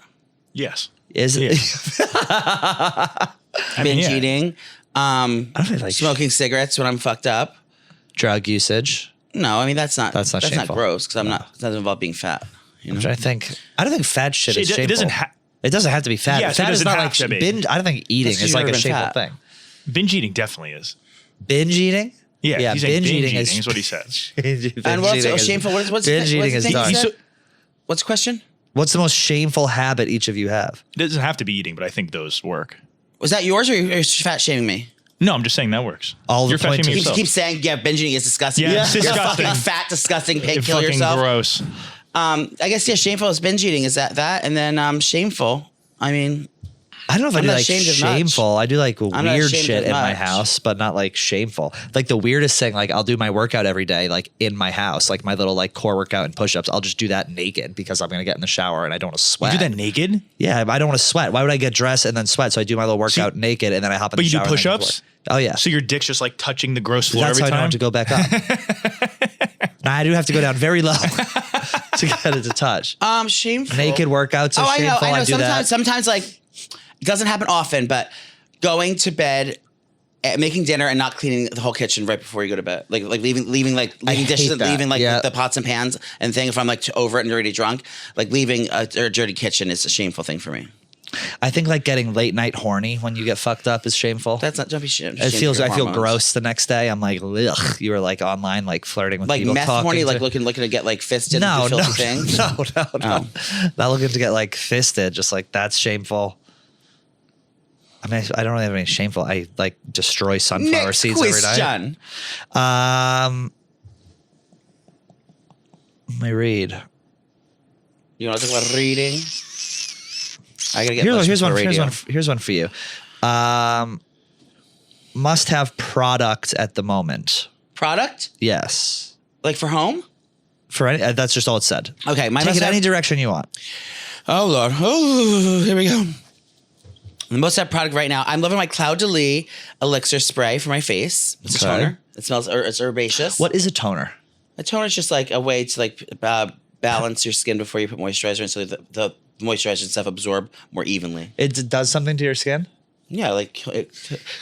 C: Yes.
A: Is it?
B: Binge eating.
A: I don't think like
B: smoking cigarettes when I'm fucked up.
A: Drug usage.
B: No, I mean that's not
A: shameful.
B: Not gross because it doesn't involve being fat. You know?
A: I don't think fat shit is shameful. It doesn't have to be fat.
C: Yeah,
A: fat is not like binge. I don't think eating is like a shameful thing.
C: Binge eating definitely is.
A: Binge eating?
C: Yeah, he's binge eating is what he says.
B: And what's shameful? What's
A: binge eating is done.
B: What's the question?
A: What's the most shameful habit each of you have?
C: It doesn't have to be eating, but I think those work.
B: Was that yours or you're fat shaming me?
C: No, I'm just saying that works.
A: You're
C: fat shaming yourself.
B: Keep saying, binge eating is disgusting.
C: Yeah, it's disgusting.
B: Fucking fat, disgusting pig.
C: It's
B: Kill
C: fucking
B: yourself.
C: Gross.
B: I guess shameful is binge eating. Is that? And then shameful. I mean,
A: I don't know if I do like shameful. I do like weird shit in my house, but not like shameful. Like the weirdest thing, like I'll do my workout every day, like in my house, like my little like core workout and push-ups. I'll just do that naked because I'm gonna get in the shower and I don't want to sweat.
C: You do that naked?
A: Yeah, I don't want to sweat. Why would I get dressed and then sweat? So I do my little workout naked and then I hop in the shower.
C: But you do push-ups?
A: Oh yeah.
C: So your dick's just like touching the gross floor every time?
A: That's how I don't have to go back up. Nah, I do have to go down very low to get it to touch.
B: Shameful.
A: Naked workouts are shameful.
B: I know.
A: Do
B: sometimes like it doesn't happen often, but going to bed, making dinner and not cleaning the whole kitchen right before you go to bed, like leaving dishes, and leaving the pots and pans and thing. If I'm like over it and already drunk, like leaving a dirty kitchen is a shameful thing for me.
A: I think like getting late night horny when you get fucked up is shameful.
B: That's not jumpy shit.
A: I feel gross the next day. I'm like, ugh. You were like online, like flirting with people,
B: meth horny, like looking to get like fisted. No,
A: no, not looking to get like fisted. Just like that's shameful. I mean, I don't really have any shameful. I like destroy sunflower seeds every night. Let me read.
B: You want to talk about reading? I gotta get
A: here's one for you. Must have product at the moment.
B: Product?
A: Yes.
B: Like for home?
A: For any, that's just all it said.
B: Okay,
A: take it any direction you want.
B: Oh Lord! Oh, here we go. The most have product right now. I'm loving my Cloud de Lis elixir spray for my face. It's a toner. It smells. It's herbaceous.
A: What is a toner?
B: A toner is just like a way to like balance your skin before you put moisturizer in, so the moisturizer and stuff absorb more evenly.
A: It does something to your skin?
B: Yeah, like it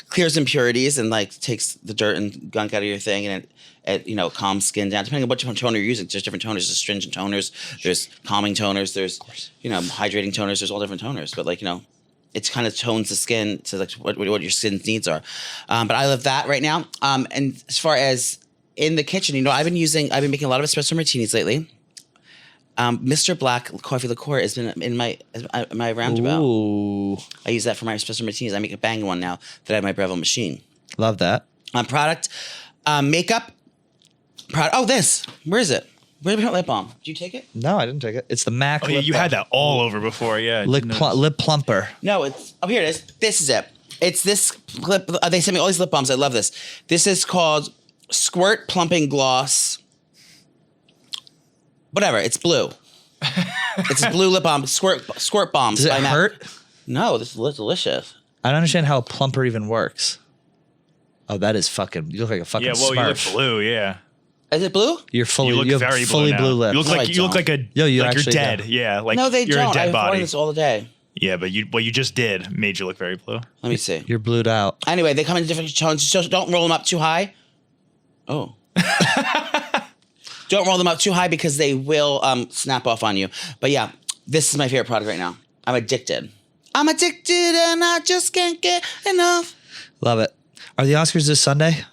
B: clears impurities and like takes the dirt and gunk out of your thing, and it calms skin down. Depending on what toner you're using, there's different toners. There's astringent toners, there's calming toners, there's hydrating toners. There's all different toners, but it kind of tones the skin to like what your skin's needs are. But I love that right now. And as far as in the kitchen, I've been making a lot of espresso martinis lately. Mr. Black coffee liqueur has been in my roundabout.
A: Ooh.
B: I use that for my espresso martinis. I make a banging one now that I have my Breville machine.
A: Love that.
B: Product, makeup. Oh, this. Where is it? Where did we put lip balm? Did you take it?
A: No, I didn't take it. It's the MAC.
C: Oh, yeah, you had that all over before, yeah.
A: Lip plumper.
B: No, here it is. This is it. It's this lip. They sent me all these lip balms. I love this. This is called Squirt Plumping Gloss. Whatever. It's blue. It's a blue lip balm. Squirt bombs.
A: Does it hurt?
B: No, this is delicious.
A: I don't understand how a plumper even works. Oh, that is fucking. You look like a fucking.
C: Yeah, well,
A: Smurf.
C: you look blue. Yeah,
B: Is it blue?
A: You're fully.
C: you look
A: have
C: very
A: fully blue lips.
C: You look like a
A: Yo, you
C: like you're
A: actually
C: dead.
A: do.
C: Yeah, like
B: No, they
C: you're
B: don't.
C: a dead
B: I've worn
C: body.
B: this all the day.
C: Yeah, but what you just did made you look very blue.
B: Let me see.
A: You're blued out.
B: Anyway, they come in different tones. So don't roll them up too high. Oh. Don't roll them up too high because they will snap off on you. But yeah, this is my favorite product right now. I'm addicted. I'm addicted and I just can't get enough.
A: Love it. Are the Oscars this Sunday?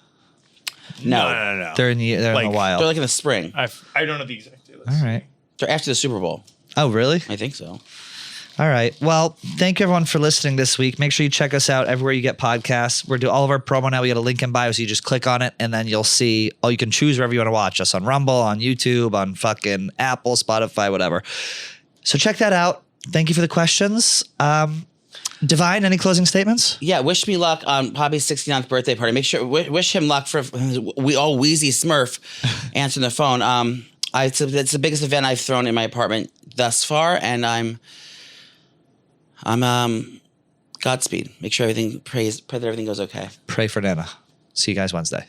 B: No.
A: They're in the wild.
B: They're like in the spring.
C: I don't know the exact date.
A: All right.
B: They're after the Super Bowl.
A: Oh, really?
B: I think so.
A: All right. Well, thank you everyone for listening this week. Make sure you check us out everywhere you get podcasts. We're doing all of our promo now. We got a link in bio, so you just click on it, and then you'll see. Oh, you can choose wherever you want to watch us on Rumble, on YouTube, on fucking Apple, Spotify, whatever. So check that out. Thank you for the questions. Divine, any closing statements?
B: Yeah, wish me luck on Poppy's 69th birthday party. Make sure wish him luck for Wheezy Smurf answering the phone. It's the biggest event I've thrown in my apartment thus far, and I'm Godspeed. Make sure pray that everything goes okay.
A: Pray for Nana. See you guys Wednesday.